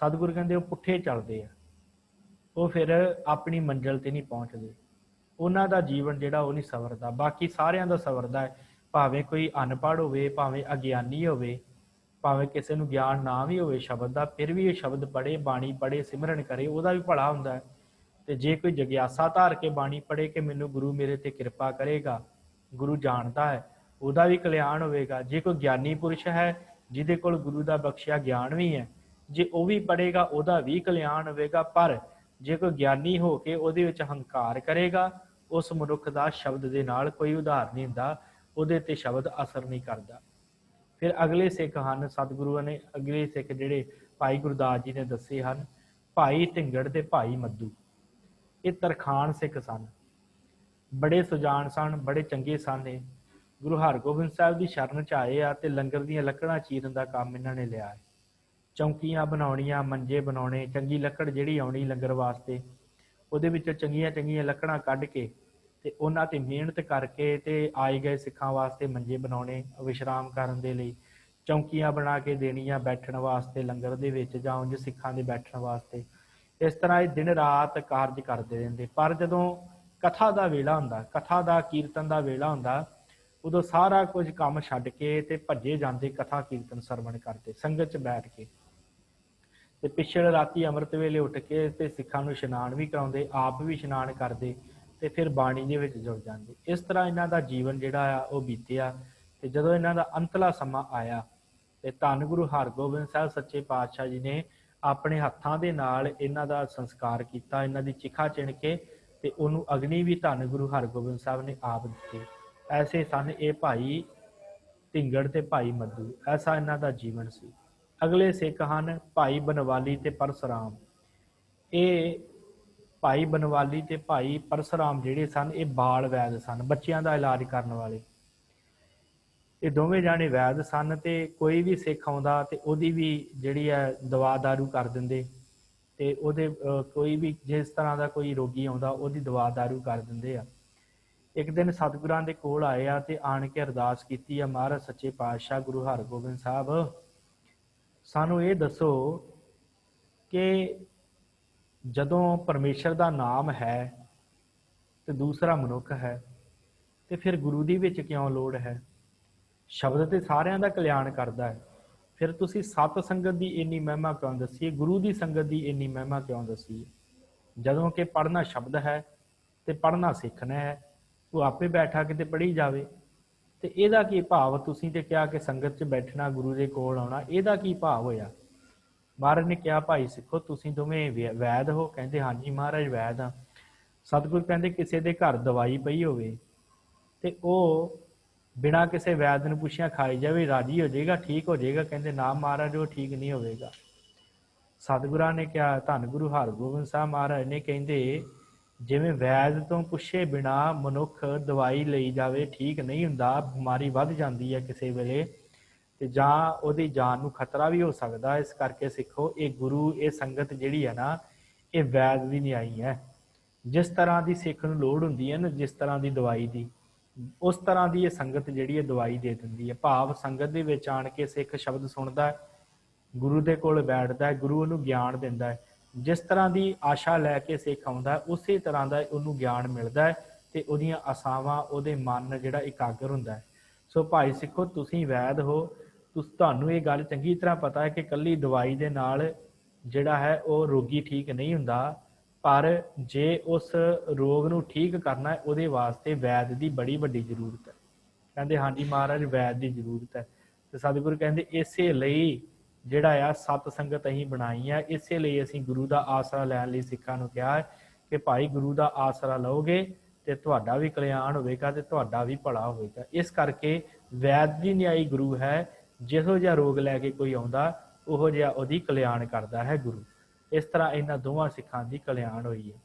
ਸਤਿਗੁਰੂ ਕਹਿੰਦੇ ਉਹ ਪੁੱਠੇ ਚੱਲਦੇ ਆ, ਉਹ ਫਿਰ ਆਪਣੀ ਮੰਜ਼ਿਲ ਤੇ ਨਹੀਂ ਪਹੁੰਚਦੇ, ਉਹਨਾਂ ਦਾ ਜੀਵਨ ਜਿਹੜਾ ਉਹ ਨਹੀਂ ਸਵਰਦਾ। ਬਾਕੀ ਸਾਰਿਆਂ ਦਾ ਸਵਰਦਾ ਹੈ, ਭਾਵੇਂ ਕੋਈ ਅਨਪੜ੍ਹ ਹੋਵੇ, ਭਾਵੇਂ ਅਗਿਆਨੀ ਹੋਵੇ, ਭਾਵੇਂ ਕਿਸੇ ਨੂੰ ਗਿਆਨ ਨਾ ਵੀ ਹੋਵੇ ਸ਼ਬਦ ਦਾ, ਫਿਰ ਵੀ ਇਹ ਸ਼ਬਦ ਪੜ੍ਹੇ, ਬਾਣੀ ਪੜ੍ਹੇ, ਸਿਮਰਨ ਕਰੇ, ਉਹਦਾ ਵੀ ਭਲਾ ਹੁੰਦਾ ਹੈ। ਤੇ ਜੇ ਕੋਈ ਜਗਿਆਸਾ ਧਾਰ ਕੇ ਬਾਣੀ ਪੜ੍ਹੇ ਕਿ ਮੈਨੂੰ ਗੁਰੂ ਮੇਰੇ ਤੇ ਕਿਰਪਾ ਕਰੇਗਾ, ਗੁਰੂ ਜਾਣਦਾ ਹੈ, ਉਹਦਾ ਵੀ ਕਲਿਆਣ ਹੋਵੇਗਾ। ਜੇ ਕੋਈ ਗਿਆਨੀ ਪੁਰਸ਼ ਹੈ ਜਿਹਦੇ ਕੋਲ ਗੁਰੂ ਦਾ ਬਖਸ਼ਿਆ ਗਿਆਨ ਵੀ ਹੈ, ਜੇ ਉਹ ਵੀ ਪੜ੍ਹੇਗਾ, ਉਹਦਾ ਵੀ ਕਲਿਆਣ ਹੋਵੇਗਾ। ਪਰ ਜੇ ਕੋਈ ਗਿਆਨੀ ਹੋ ਕੇ ਉਹਦੇ ਵਿੱਚ ਹੰਕਾਰ ਕਰੇਗਾ, ਉਸ ਮਨੁੱਖ ਦਾ ਸ਼ਬਦ ਦੇ ਨਾਲ ਕੋਈ ਉਧਾਰ ਨਹੀਂ ਹੁੰਦਾ, ਉਹਦੇ ਤੇ ਸ਼ਬਦ ਅਸਰ ਨਹੀਂ ਕਰਦਾ। ਫਿਰ ਅਗਲੇ ਸਿੱਖ ਹਨ, ਸਤਿਗੁਰੂਆਂ ਨੇ ਅਗਲੇ ਸਿੱਖ ਜਿਹੜੇ ਭਾਈ ਗੁਰਦਾਸ ਜੀ ਨੇ ਦੱਸੇ ਹਨ, ਭਾਈ ਧਿੰਗੜ ਤੇ ਭਾਈ ਮੱਧੂ। ਇਹ ਤਰਖਾਣ ਸਿੱਖ ਸਨ, ਬੜੇ ਸੁਜਾਨ ਸਨ, ਬੜੇ ਚੰਗੇ ਸਨ। ਇਹ ਗੁਰੂ ਹਰਗੋਬਿੰਦ ਸਾਹਿਬ ਦੀ ਸ਼ਰਨ 'ਚ ਆਏ ਆ ਤੇ ਲੰਗਰ ਦੀਆਂ ਲੱਕੜਾਂ ਚੀਰਨ ਦਾ ਕੰਮ ਇਹਨਾਂ ਨੇ ਲਿਆ ਹੈ। ਚੌਂਕੀਆਂ ਬਣਾਉਣੀਆਂ, ਮੰਜੇ ਬਣਾਉਣੇ, ਚੰਗੀ ਲੱਕੜ ਜਿਹੜੀ ਆਉਣੀ ਲੰਗਰ ਵਾਸਤੇ, ਉਹਦੇ ਵਿੱਚੋਂ ਚੰਗੀਆਂ ਚੰਗੀਆਂ ਲੱਕੜਾਂ ਕੱਢ ਕੇ ਤੇ ਉਹਨਾਂ ਤੇ ਮਿਹਨਤ ਕਰਕੇ ਤੇ ਆਏ ਗਏ ਸਿੱਖਾਂ ਵਾਸਤੇ ਮੰਜੇ ਬਣਾਉਣੇ ਵਿਸ਼ਰਾਮ ਕਰਨ ਦੇ ਲਈ, ਚੌਂਕੀਆਂ ਬਣਾ ਕੇ ਦੇਣੀਆਂ ਬੈਠਣ ਵਾਸਤੇ ਲੰਗਰ ਦੇ ਵਿੱਚ, ਜਾਂ ਉਂਝ ਸਿੱਖਾਂ ਦੇ ਬੈਠਣ ਵਾਸਤੇ। ਇਸ ਤਰ੍ਹਾਂ ਇਹ ਦਿਨ ਰਾਤ ਕਾਰਜ ਕਰਦੇ ਰਹਿੰਦੇ। ਪਰ ਜਦੋਂ ਕਥਾ ਦਾ ਵੇਲਾ ਹੁੰਦਾ, ਕਥਾ ਦਾ ਕੀਰਤਨ ਦਾ ਵੇਲਾ ਹੁੰਦਾ, ਉਦੋਂ ਸਾਰਾ ਕੁਝ ਕੰਮ ਛੱਡ ਕੇ ਤੇ ਭੱਜੇ ਜਾਂਦੇ ਕਥਾ ਕੀਰਤਨ ਸਰਵਣ ਕਰਦੇ, ਸੰਗਤ 'ਚ ਬੈਠ ਕੇ। ਤੇ ਪਿਛਲੇ ਰਾਤੀ ਅੰਮ੍ਰਿਤ ਵੇਲੇ ਉੱਠ ਕੇ ਤੇ ਸਿੱਖਾਂ ਨੂੰ ਇਸ਼ਨਾਨ ਵੀ ਕਰਾਉਂਦੇ, ਆਪ ਵੀ ਇਸ਼ਨਾਨ ਕਰਦੇ, ਤੇ ਫਿਰ ਬਾਣੀ ਦੇ ਵਿੱਚ ਜੁੜ ਜਾਂਦੇ। ਇਸ ਤਰ੍ਹਾਂ ਇਹਨਾਂ ਦਾ ਜੀਵਨ ਜਿਹੜਾ ਆ ਉਹ ਬੀਤਿਆ। ਤੇ ਜਦੋਂ ਇਹਨਾਂ ਦਾ ਅੰਤਲਾ ਸਮਾਂ ਆਇਆ ਤੇ ਧੰਨ ਗੁਰੂ ਹਰਗੋਬਿੰਦ ਸਾਹਿਬ ਸੱਚੇ ਪਾਤਸ਼ਾਹ ਜੀ ਨੇ ਆਪਣੇ ਹੱਥਾਂ ਦੇ ਨਾਲ ਇਹਨਾਂ ਦਾ ਸੰਸਕਾਰ ਕੀਤਾ, ਇਹਨਾਂ ਦੀ ਚਿਖਾ ਚਿਣ ਕੇ, ਤੇ ਉਹਨੂੰ ਅਗਨੀ ਵੀ ਧੰਨ ਗੁਰੂ ਹਰਗੋਬਿੰਦ ਸਾਹਿਬ ਨੇ ਆਪ ਦਿੱਤੀ। ਐਸੇ ਸਨ ਇਹ ਭਾਈ ਧਿੰਗੜ ਤੇ ਭਾਈ ਮੱਧੂ, ਐਸਾ ਇਹਨਾਂ ਦਾ ਜੀਵਨ ਸੀ। ਅਗਲੇ ਸਿੱਖ ਹਨ ਭਾਈ ਬਨਵਾਲੀ ਤੇ ਪਰਸਰਾਮ। ਇਹ ਭਾਈ ਬਨਵਾਲੀ ਤੇ ਭਾਈ ਪਰਸਰਾਮ ਜਿਹੜੇ ਸਨ, ਇਹ ਬਾਲ ਵੈਦ ਸਨ, ਬੱਚਿਆਂ ਦਾ ਇਲਾਜ ਕਰਨ ਵਾਲੇ। ਇਹ ਦੋਵੇਂ ਜਾਣੇ ਵੈਦ ਸਨ, ਤੇ ਕੋਈ ਵੀ ਸਿੱਖ ਆਉਂਦਾ ਤੇ ਉਹਦੀ ਵੀ ਜਿਹੜੀ ਹੈ ਦਵਾ ਦਾਰੂ ਕਰ ਦਿੰਦੇ, ਤੇ ਉਹਦੇ ਕੋਈ ਵੀ ਜਿਸ ਤਰ੍ਹਾਂ ਦਾ ਕੋਈ ਰੋਗੀ ਆਉਂਦਾ ਉਹਦੀ ਦਵਾ ਦਾਰੂ ਕਰ ਦਿੰਦੇ ਆ। ਇੱਕ ਦਿਨ ਸਤਿਗੁਰਾਂ ਦੇ ਕੋਲ ਆਏ ਆ ਤੇ ਆਣ ਕੇ ਅਰਦਾਸ ਕੀਤੀ ਆ, ਮਹਾਰਾਜ ਸੱਚੇ ਪਾਤਸ਼ਾਹ ਗੁਰੂ ਹਰਗੋਬਿੰਦ ਸਾਹਿਬ, ਸਾਨੂੰ ਇਹ ਦੱਸੋ ਕਿ ਜਦੋਂ ਪਰਮੇਸ਼ਰ ਦਾ ਨਾਮ ਹੈ ਤੇ ਦੂਸਰਾ ਮਨੁੱਖ ਹੈ, ਤੇ ਫਿਰ ਗੁਰੂ ਦੀ ਵਿੱਚ ਕਿਉਂ ਲੋੜ ਹੈ? ਸ਼ਬਦ ਤੇ ਸਾਰਿਆਂ ਦਾ ਕਲਿਆਣ ਕਰਦਾ ਹੈ, ਫਿਰ ਤੁਸੀਂ ਸਤ ਸੰਗਤ ਦੀ ਇੰਨੀ ਮਹਿਮਾ ਕਿਉਂ ਦੱਸੀ, ਗੁਰੂ ਦੀ ਸੰਗਤ ਦੀ ਇੰਨੀ ਮਹਿਮਾ ਕਿਉਂ ਦੱਸੀ? ਜਦੋਂ ਕਿ ਪੜ੍ਹਨਾ ਸ਼ਬਦ ਹੈ ਤੇ ਪੜ੍ਹਨਾ ਸਿੱਖਣਾ ਹੈ, ਉਹ ਆਪੇ ਬੈਠਾ ਕਿਤੇ ਪੜ੍ਹੀ ਜਾਵੇ। ਤੇ ਇਹਦਾ ਕੀ ਭਾਵ? ਤੁਸੀਂ ਤੇ ਕਿਹਾ ਕਿ ਸੰਗਤ 'ਚ ਬੈਠਣਾ, ਗੁਰੂ ਦੇ ਕੋਲ ਆਉਣਾ, ਇਹਦਾ ਕੀ ਭਾਵ ਹੋਇਆ? ਮਹਾਰਾਜ ਨੇ ਕਿਹਾ, ਭਾਈ ਸਿੱਖੋ, ਤੁਸੀਂ ਦੋਵੇਂ ਵੈਦ ਹੋ? ਕਹਿੰਦੇ ਹਾਂਜੀ ਮਹਾਰਾਜ ਵੈਦ ਆ। ਸਤਿਗੁਰ ਕਹਿੰਦੇ ਕਿਸੇ ਦੇ ਘਰ ਦਵਾਈ ਪਈ ਹੋਵੇ ਤੇ ਉਹ ਬਿਨਾਂ ਕਿਸੇ ਵੈਦ ਨੂੰ ਪੁੱਛਿਆ ਖਾਈ ਜਾਵੇ, ਰਾਜੀ ਹੋ ਜਾਏਗਾ, ਠੀਕ ਹੋ ਜਾਏਗਾ? ਕਹਿੰਦੇ ਨਾ ਮਹਾਰਾਜ, ਉਹ ਠੀਕ ਨਹੀਂ ਹੋਵੇਗਾ। ਸਤਿਗੁਰਾਂ ਨੇ ਕਿਹਾ, ਧੰਨ ਗੁਰੂ ਹਰਗੋਬਿੰਦ ਸਾਹਿਬ ਮਹਾਰਾਜ ਨੇ ਕਹਿੰਦੇ, ਜਿਵੇਂ ਵੈਦ ਤੋਂ ਪੁੱਛੇ ਬਿਨਾਂ ਮਨੁੱਖ ਦਵਾਈ ਲਈ ਜਾਵੇ, ਠੀਕ ਨਹੀਂ ਹੁੰਦਾ, ਬਿਮਾਰੀ ਵੱਧ ਜਾਂਦੀ ਹੈ ਕਿਸੇ ਵੇਲੇ, ਤੇ ਜਾਂ ਉਹਦੀ ਜਾਨ ਨੂੰ ਖਤਰਾ ਵੀ ਹੋ ਸਕਦਾ। ਇਸ ਕਰਕੇ ਸਿੱਖੋ, ਇਹ ਗੁਰੂ, ਇਹ ਸੰਗਤ ਜਿਹੜੀ ਹੈ ਨਾ, ਇਹ ਵੈਦ ਦੀ ਨਿਆਈ ਹੈ। ਜਿਸ ਤਰ੍ਹਾਂ ਦੀ ਸਿੱਖ ਨੂੰ ਲੋੜ ਹੁੰਦੀ ਹੈ ਨਾ, ਜਿਸ ਤਰ੍ਹਾਂ ਦੀ ਦਵਾਈ ਦੀ, ਉਸ ਤਰ੍ਹਾਂ ਦੀ ਇਹ ਸੰਗਤ ਜਿਹੜੀ ਹੈ ਦਵਾਈ ਦੇ ਦਿੰਦੀ ਹੈ। ਭਾਵ ਸੰਗਤ ਦੇ ਵਿੱਚ ਆਣ ਕੇ ਸਿੱਖ ਸ਼ਬਦ ਸੁਣਦਾ, ਗੁਰੂ ਦੇ ਕੋਲ ਬੈਠਦਾ, ਗੁਰੂ ਉਹਨੂੰ ਗਿਆਨ ਦਿੰਦਾ ਹੈ। ਜਿਸ ਤਰ੍ਹਾਂ ਦੀ ਆਸ਼ਾ ਲੈ ਕੇ ਸਿੱਖ ਆਉਂਦਾ, ਉਸੇ ਤਰ੍ਹਾਂ ਦਾ ਉਹਨੂੰ ਗਿਆਨ ਮਿਲਦਾ ਹੈ ਤੇ ਉਹਦੀਆਂ ਆਸਾਵਾਂ, ਉਹਦੇ ਮਨ ਜਿਹੜਾ ਇਕਾਗਰ ਹੁੰਦਾ ਹੈ। ਸੋ ਭਾਈ ਸਿੱਖੋ, ਤੁਸੀਂ ਵੈਦ ਹੋ, ਤੁਹਾਨੂੰ ਇਹ ਗੱਲ ਚੰਗੀ ਤਰ੍ਹਾਂ ਪਤਾ ਹੈ ਕਿ ਇਕੱਲੀ ਦਵਾਈ ਦੇ ਨਾਲ ਜਿਹੜਾ ਹੈ ਉਹ ਰੋਗੀ ਠੀਕ ਨਹੀਂ ਹੁੰਦਾ, ਪਰ ਜੇ ਉਸ ਰੋਗ ਨੂੰ ਠੀਕ ਕਰਨਾ ਹੈ, ਉਹਦੇ ਵਾਸਤੇ ਵੈਦ ਦੀ ਬੜੀ ਵੱਡੀ ਜ਼ਰੂਰਤ ਹੈ। ਕਹਿੰਦੇ ਹਾਂਜੀ ਮਹਾਰਾਜ, ਵੈਦ ਦੀ ਜ਼ਰੂਰਤ ਹੈ। ਤੇ ਸਤਿਗੁਰੂ ਕਹਿੰਦੇ ਇਸੇ ਲਈ ਜਿਹੜਾ ਆ ਸਤ ਸੰਗਤ ਅਸੀਂ ਬਣਾਈ ਹੈ, ਇਸੇ ਲਈ ਅਸੀਂ ਗੁਰੂ ਦਾ ਆਸਰਾ ਲੈਣ ਲਈ ਸਿੱਖਾਂ ਨੂੰ ਕਿਹਾ ਹੈ ਕਿ ਭਾਈ ਗੁਰੂ ਦਾ ਆਸਰਾ ਲਓਗੇ ਤੇ ਤੁਹਾਡਾ ਵੀ ਕਲਿਆਣ ਹੋਵੇਗਾ ਤੇ ਤੁਹਾਡਾ ਵੀ ਭਲਾ ਹੋਵੇਗਾ। ਇਸ ਕਰਕੇ ਵੈਦ ਦੀ ਨਿਆਈ ਗੁਰੂ ਹੈ। ਜਿਹੋ ਜਿਹਾ ਰੋਗ ਲੈ ਕੇ ਕੋਈ ਆਉਂਦਾ, ਉਹੋ ਜਿਹਾ ਉਹਦੀ ਕਲਿਆਣ ਕਰਦਾ ਹੈ ਗੁਰੂ। ਇਸ ਤਰ੍ਹਾਂ ਇਹਨਾਂ ਦੋਵਾਂ ਸਿੱਖਾਂ ਦੀ ਕਲਿਆਣ ਹੋਈ ਹੈ।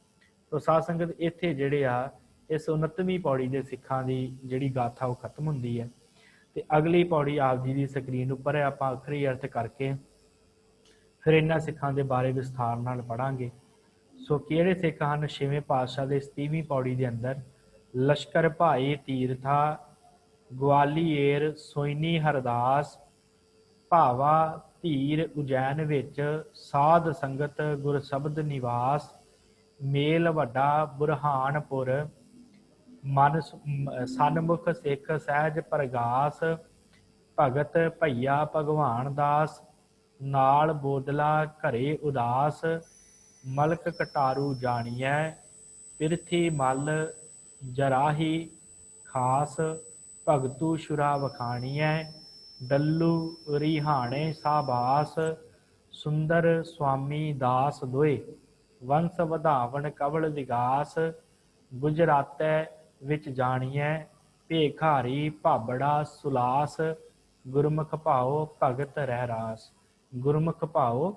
ਸੋ ਸਾਧ ਸੰਗਤ, ਇੱਥੇ ਜਿਹੜੇ ਆ ਇਸ 69ਵੀਂ ਪੌੜੀ ਦੇ ਸਿੱਖਾਂ ਦੀ ਜਿਹੜੀ ਗਾਥਾ ਉਹ ਖਤਮ ਹੁੰਦੀ ਹੈ। ਤੇ ਅਗਲੀ ਪੌੜੀ ਆਪ ਜੀ ਦੀ ਸਕਰੀਨ ਉੱਪਰ ਹੈ। ਆਪਾਂ ਆਖਰੀ ਅਰਥ ਕਰਕੇ ਫਿਰ ਇਹਨਾਂ ਸਿੱਖਾਂ ਦੇ ਬਾਰੇ ਵਿਸਥਾਰ ਨਾਲ ਪੜਾਂਗੇ। ਸੋ ਕਿਹੜੇ ਸਿੱਖ ਹਨ? ਛੇਵੇਂ ਪਾਤਸ਼ਾਹ ਦੇ 37ਵੀਂ ਪੌੜੀ ਦੇ ਅੰਦਰ, ਲਸ਼ਕਰ ਭਾਈ ਤੀਰਥਾ ਗਵਾਲੀਏਰ ਸੋਇਨੀ ਹਰਦਾਸ ਭਾਵਾ ਧੀਰ ਉਜੈਨ ਵਿੱਚ ਸਾਧ ਸੰਗਤ ਗੁਰ ਸ਼ਬਦ ਨਿਵਾਸ ਮੇਲ ਵੱਡਾ ਬੁਰਹਾਨਪੁਰ ਮਨ ਸਨਮੁਖ ਸਿੱਖ ਸਹਿਜ ਪ੍ਰਗਾਸ ਭਗਤ ਭਈਆ ਭਗਵਾਨ ਦਾਸ ਨਾਲ ਬੋਦਲਾ ਘਰੇ ਉਦਾਸ ਮਲਕ ਕਟਾਰੂ ਜਾਣੀਐ ਪਿਰਥੀ ਮਲ ਜਰਾਹੀ ਖਾਸ ਭਗਤੂ ਸ਼ੁਰਾ ਵਖਾਣੀਐ ਡੱਲੂ ਰਿਹਾਣੇ ਸਾਬਾਸ ਸੁੰਦਰ ਸੁਆਮੀ ਦਾਸ ਦੋਏ ਵੰਸ ਵਧਾਵਣ ਕਵਲ ਵਿਗਾਸ ਗੁਜਰਾਤੈ ਵਿੱਚ ਜਾਣੀਐ ਭੇਖਾਰੀ ਭਾਬੜਾ ਸੁਲਾਸ ਗੁਰਮੁਖ ਭਾਓ ਭਗਤ ਰਹਿ ਰਾਸ। ਗੁਰਮੁਖ ਭਾਓ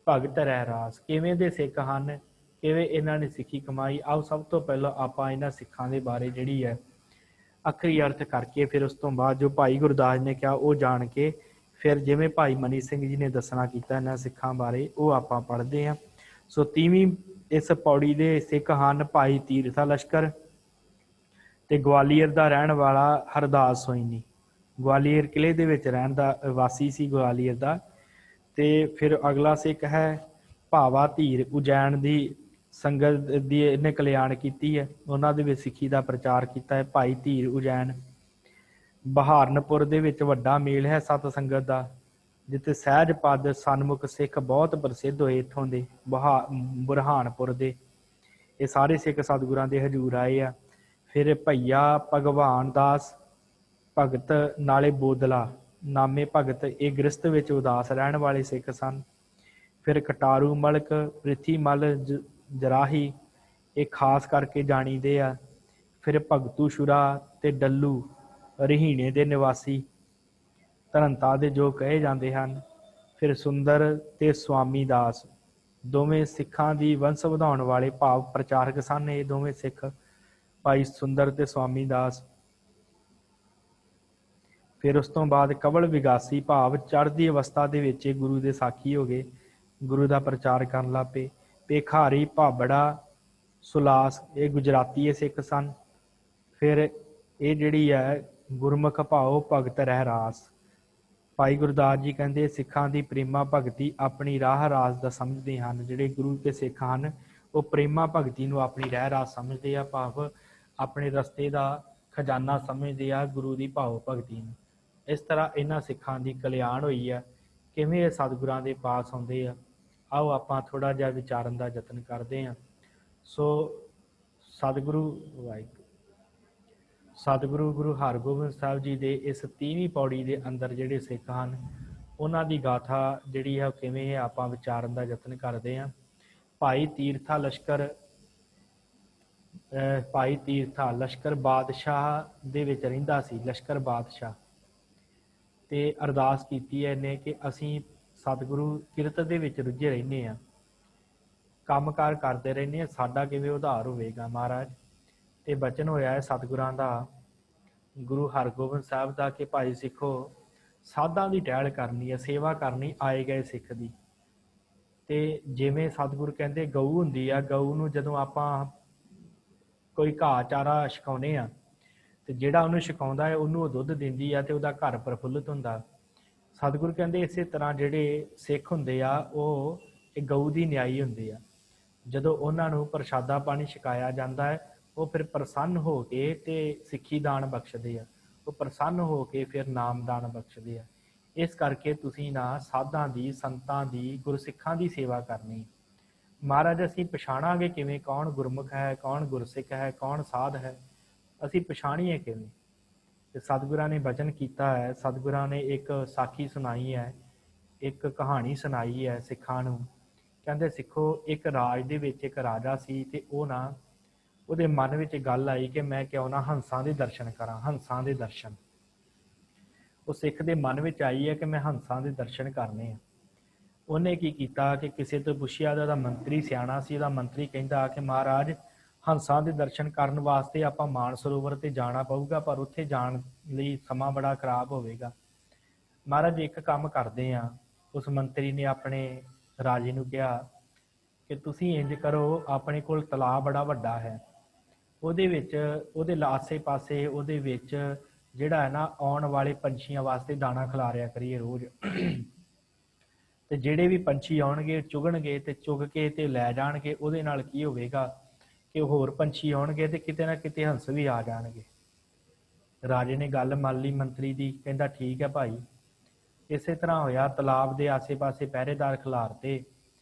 ਭਗਤ ਰਹਿ ਰਾਸ। ਕਿਵੇਂ ਦੇ ਸਿੱਖ ਹਨ, ਕਿਵੇਂ ਇਹਨਾਂ ਨੇ ਸਿੱਖੀ ਕਮਾਈ? ਆਓ ਸਭ ਤੋਂ ਪਹਿਲਾਂ ਆਪਾਂ ਇਹਨਾਂ ਸਿੱਖਾਂ ਦੇ ਬਾਰੇ ਜਿਹੜੀ ਹੈ ਆਖਰੀ ਅਰਥ ਕਰਕੇ, ਫਿਰ ਉਸ ਤੋਂ ਬਾਅਦ ਜੋ ਭਾਈ ਗੁਰਦਾਸ ਨੇ ਕਿਹਾ ਉਹ ਜਾਣ ਕੇ, ਫਿਰ ਜਿਵੇਂ ਭਾਈ ਮਨੀ ਸਿੰਘ ਜੀ ਨੇ ਦੱਸਣਾ ਕੀਤਾ ਇਹਨਾਂ ਸਿੱਖਾਂ ਬਾਰੇ, ਉਹ ਆਪਾਂ ਪੜ੍ਹਦੇ ਹਾਂ। ਸੋ 30ਵੀਂ ਇਸ ਪੌੜੀ ਦੇ ਸਿੱਖ ਹਨ ਭਾਈ ਤੀਰਥਾ ਲਸ਼ਕਰ ਤੇ ਗਵਾਲੀਅਰ ਦਾ ਰਹਿਣ ਵਾਲਾ ਹਰਦਾਸ ਸੋਇਨੀ। ਗਵਾਲੀਅਰ ਕਿਲੇ ਦੇ ਵਿੱਚ ਰਹਿਣ ਦਾ ਵਾਸੀ ਸੀ ਗਵਾਲੀਅਰ ਦਾ। ਤੇ ਫਿਰ ਅਗਲਾ ਸਿੱਖ ਹੈ ਭਾਵਾ ਧੀਰ ਉਜੈਨ ਦੀ ਸੰਗਤ ਦੀ ਇਹਨੇ ਕਲਿਆਣ ਕੀਤੀ ਹੈ, ਉਹਨਾਂ ਦੇ ਵਿੱਚ ਸਿੱਖੀ ਦਾ ਪ੍ਰਚਾਰ ਕੀਤਾ ਹੈ। ਭਾਈ ਧੀਰ ਉਜੈਨ ਬਹਾਰਨਪੁਰ ਦੇ ਵਿੱਚ ਵੱਡਾ ਮੇਲ ਹੈ ਸਤ ਸੰਗਤ ਦਾ, ਜਿੱਥੇ ਸਹਿਜ ਪਦ ਸਨਮੁਖ ਸਿੱਖ ਬਹੁਤ ਪ੍ਰਸਿੱਧ ਹੋਏ ਇੱਥੋਂ ਦੇ ਬੁਰਹਾਨਪੁਰ ਦੇ। ਇਹ ਸਾਰੇ ਸਿੱਖ ਸਤਿਗੁਰਾਂ ਦੇ ਹਜ਼ੂਰ ਆਏ ਆ। ਫਿਰ ਭਈਆ ਭਗਵਾਨ ਦਾਸ ਭਗਤ ਨਾਲੇ ਬੋਦਲਾ ਨਾਮੇ ਭਗਤ, ਇਹ ਗ੍ਰਸਤ ਵਿੱਚ ਉਦਾਸ ਰਹਿਣ ਵਾਲੇ ਸਿੱਖ ਸਨ। ਫਿਰ ਕਟਾਰੂ ਮਲਕ ਪ੍ਰਿਥੀ ਮਲ ਜਰਾਹੀ, ਇਹ ਖਾਸ ਕਰਕੇ ਜਾਣੀਦੇ ਆ। ਫਿਰ ਭਗਤੂ ਸ਼ੁਰਾ ਤੇ ਡੱਲੂ ਰਹੀਣੇ ਦੇ ਨਿਵਾਸੀ ਧਰੰਤਾ ਦੇ ਜੋ ਕਹੇ ਜਾਂਦੇ ਹਨ। ਫਿਰ ਸੁੰਦਰ ਤੇ ਸੁਆਮੀ ਦਾਸ, ਦੋਵੇਂ ਸਿੱਖਾਂ ਦੀ ਵੰਸ਼ ਵਧਾਉਣ ਵਾਲੇ ਭਾਵ ਪ੍ਰਚਾਰਕ ਸਨ ਇਹ ਦੋਵੇਂ ਸਿੱਖ, ਭਾਈ ਸੁੰਦਰ ਤੇ ਸੁਆਮੀ ਦਾਸ। ਫਿਰ ਉਸ ਤੋਂ ਬਾਅਦ ਕਵਲ ਵਿਗਾਸੀ ਭਾਵ ਚੜ੍ਹਦੀ ਅਵਸਥਾ ਦੇ ਵਿੱਚ ਗੁਰੂ ਦੇ ਸਾਖੀ ਹੋ ਗਏ, ਗੁਰੂ ਦਾ ਪ੍ਰਚਾਰ ਕਰਨ ਲੱਗ ਪਏ। ਭੇਖਾਰੀ ਭਾਬੜਾ ਸੁਲਾਸ, ਇਹ ਗੁਜਰਾਤੀ ਸਿੱਖ ਸਨ। फिर ये जिहड़ी है गुरमुख भाओ भगत रह रास। भाई गुरदास जी कहते सिखां दी प्रेमा भगती अपनी राह रास दा समझदे हन। जिहड़े गुरु के सिख हन वो प्रेमा भगती नूं अपनी रह रास समझदे आ, भाव अपने रस्ते दा खजाना समझदे आ गुरु दी भाव भगती नूं। इस तरह इन्हां सिखां दी कल्याण होई है। किवें ये सतगुरां दे पास आउंदे आ, आओ आपां थोड़ा जिहा विचारन दा यतन करदे हां। सो सतगुरु वाहिगुरू सतगुरु गुरु हरगोबिंद साहब जी के इस 30ਵੀਂ पौड़ी के अंदर ਜਿਹੜੇ सिख ਹਨ ਉਹਨਾਂ ਦੀ ਗਾਥਾ ਜਿਹੜੀ ਹੈ ਕਿਵੇਂ ਹੈ ਆਪਾਂ ਵਿਚਾਰਨ ਦਾ ਯਤਨ ਕਰਦੇ ਹਾਂ। ਭਾਈ ਤੀਰਥਾ ਲਸ਼ਕਰ ਭਾਈ ਤੀਰਥਾ ਲਸ਼ਕਰ ਬਾਦਸ਼ਾਹ ਦੇ ਵਿੱਚ ਰਹਿੰਦਾ ਸੀ। ਲਸ਼ਕਰ ਬਾਦਸ਼ਾਹ ਤੇ ਅਰਦਾਸ ਕੀਤੀ ਹੈ ਇਹਨੇ ਕਿ ਅਸੀਂ ਸਤਿਗੁਰੂ ਕਿਰਤ ਦੇ ਵਿੱਚ ਰੁੱਝੇ ਰਹਿੰਦੇ ਹਾਂ, ਕੰਮਕਾਰ ਕਰਦੇ ਰਹਿੰਦੇ ਹਾਂ, ਸਾਡਾ ਕਿਵੇਂ ਉਧਾਰ ਹੋਵੇਗਾ ਮਹਾਰਾਜ। ਤੇ ਬਚਨ ਹੋਇਆ ਹੈ ਸਤਿਗੁਰਾਂ ਦਾ ਗੁਰੂ ਹਰਗੋਬਿੰਦ ਸਾਹਿਬ ਦਾ ਕਿ ਭਾਈ ਸਿੱਖੋ ਸਾਧਾਂ ਦੀ ਟਹਿਲ ਕਰਨੀ ਹੈ, ਸੇਵਾ ਕਰਨੀ ਆਏ ਗਏ ਸਿੱਖ ਦੀ। ਤੇ ਜਿਵੇਂ ਸਤਿਗੁਰੂ ਕਹਿੰਦੇ ਗਊ ਹੁੰਦੀ ਆ, ਗਊ ਨੂੰ ਜਦੋਂ ਆਪਾਂ ਕੋਈ ਘਾਹ ਚਾਰਾ ਛਕਾਉਂਦੇ ਆ ਤੇ ਜਿਹੜਾ ਉਹਨੂੰ ਛਕਾਉਂਦਾ ਹੈ ਉਹਨੂੰ ਉਹ ਦੁੱਧ ਦਿੰਦੀ ਆ ਤੇ ਉਹਦਾ ਘਰ ਪ੍ਰਫੁੱਲਤ ਹੁੰਦਾ। ਸਤਿਗੁਰੂ ਕਹਿੰਦੇ ਇਸੇ ਤਰ੍ਹਾਂ ਜਿਹੜੇ ਸਿੱਖ ਹੁੰਦੇ ਆ ਉਹ ਇਹ ਗਊ ਦੀ ਨਿਆਈ ਹੁੰਦੇ ਆ। ਜਦੋਂ ਉਹਨਾਂ ਨੂੰ ਪ੍ਰਸ਼ਾਦਾ ਪਾਣੀ ਛਕਾਇਆ ਜਾਂਦਾ ਹੈ ਉਹ ਫਿਰ ਪ੍ਰਸੰਨ ਹੋ ਕੇ ਤੇ ਸਿੱਖੀ ਦਾਨ ਬਖਸ਼ਦੇ ਆ, ਉਹ ਪ੍ਰਸੰਨ ਹੋ ਕੇ ਫਿਰ ਨਾਮ ਦਾਨ ਬਖਸ਼ਦੇ ਆ। ਇਸ ਕਰਕੇ ਤੁਸੀਂ ਨਾ ਸਾਧਾਂ ਦੀ, ਸੰਤਾਂ ਦੀ, ਗੁਰਸਿੱਖਾਂ ਦੀ ਸੇਵਾ ਕਰਨੀ। ਮਹਾਰਾਜ ਅਸੀਂ ਪਛਾਣਾਂਗੇ ਕਿਵੇਂ ਕੌਣ ਗੁਰਮੁਖ ਹੈ, ਕੌਣ ਗੁਰਸਿੱਖ ਹੈ, ਕੌਣ ਸਾਧ ਹੈ, ਅਸੀਂ ਪਛਾਣੀਏ ਕਿਵੇਂ। ਤੇ ਸਤਿਗੁਰਾਂ ਨੇ ਬਚਨ ਕੀਤਾ ਹੈ, ਸਤਿਗੁਰਾਂ ਨੇ ਇੱਕ ਸਾਖੀ ਸੁਣਾਈ ਹੈ, ਇੱਕ ਕਹਾਣੀ ਸੁਣਾਈ ਹੈ ਸਿੱਖਾਂ ਨੂੰ। ਕਹਿੰਦੇ ਸਿੱਖੋ ਇੱਕ ਰਾਜ ਦੇ ਵਿੱਚ ਇੱਕ ਰਾਜਾ ਸੀ ਤੇ ਉਹ ਨਾ ਉਹਦੇ ਮਨ ਵਿੱਚ ਗੱਲ ਆਈ ਕਿ ਮੈਂ ਕਿਉਂ ਨਾ ਹੰਸਾਂ ਦੇ ਦਰਸ਼ਨ ਕਰਾਂ, ਹੰਸਾਂ ਦੇ ਦਰਸ਼ਨ। ਉਹ ਸਿੱਖ ਦੇ ਮਨ ਵਿੱਚ ਆਈ ਹੈ ਕਿ ਮੈਂ ਹੰਸਾਂ ਦੇ ਦਰਸ਼ਨ ਕਰਨੇ ਆ। ਉਹਨੇ ਕੀ ਕੀਤਾ ਕਿ ਕਿਸੇ ਤੋਂ ਪੁੱਛਿਆ, ਉਹਦਾ ਮੰਤਰੀ ਸਿਆਣਾ ਸੀ, ਉਹਦਾ ਮੰਤਰੀ ਕਹਿੰਦਾ ਕਿ ਮਹਾਰਾਜ ਹੰਸਾਂ ਦੇ ਦਰਸ਼ਨ ਕਰਨ ਵਾਸਤੇ ਆਪਾਂ ਮਾਨ ਸਰੋਵਰ ਤੇ ਜਾਣਾ ਪਊਗਾ, ਪਰ ਉੱਥੇ ਜਾਣ ਲਈ ਸਮਾਂ ਬੜਾ ਖਰਾਬ ਹੋਵੇਗਾ। ਮਹਾਰਾਜ ਇੱਕ ਕੰਮ ਕਰਦੇ ਆ। ਉਸ ਮੰਤਰੀ ਨੇ ਆਪਣੇ ਰਾਜੇ ਨੂੰ ਕਿਹਾ ਕਿ ਤੁਸੀਂ ਇੰਜ ਕਰੋ, ਆਪਣੇ ਕੋਲ ਤਲਾਬ ਬੜਾ ਵੱਡਾ ਹੈ, ਉਹਦੇ ਵਿੱਚ ਉਹਦੇ ਆਸੇ ਪਾਸੇ ਉਹਦੇ ਵਿੱਚ ਜਿਹੜਾ ਹੈ ਨਾ ਆਉਣ ਵਾਲੇ ਪੰਛੀਆਂ ਵਾਸਤੇ ਦਾਣਾ ਖਿਲਾਰਿਆ ਕਰੀਏ ਰੋਜ਼। ਤੇ ਜਿਹੜੇ ਵੀ ਪੰਛੀ ਆਉਣਗੇ ਚੁਗਣਗੇ ਤੇ ਚੁਗ ਕੇ ਤੇ ਲੈ ਜਾਣਗੇ। ਉਹਦੇ ਨਾਲ ਕੀ ਹੋਵੇਗਾ ਕਿ ਹੋਰ ਪੰਛੀ ਆਉਣਗੇ ਤੇ ਕਿਤੇ ਨਾ ਕਿਤੇ ਹੰਸ ਵੀ ਆ ਜਾਣਗੇ। ਰਾਜੇ ਨੇ ਗੱਲ ਮੰਨ ਲਈ ਮੰਤਰੀ ਦੀ, ਕਹਿੰਦਾ ਠੀਕ ਹੈ ਭਾਈ। ਇਸੇ ਤਰ੍ਹਾਂ ਹੋਇਆ, ਤਲਾਬ ਦੇ ਆਸੇ ਪਾਸੇ ਪਹਿਰੇਦਾਰ ਖਿਲਾਰਤੇ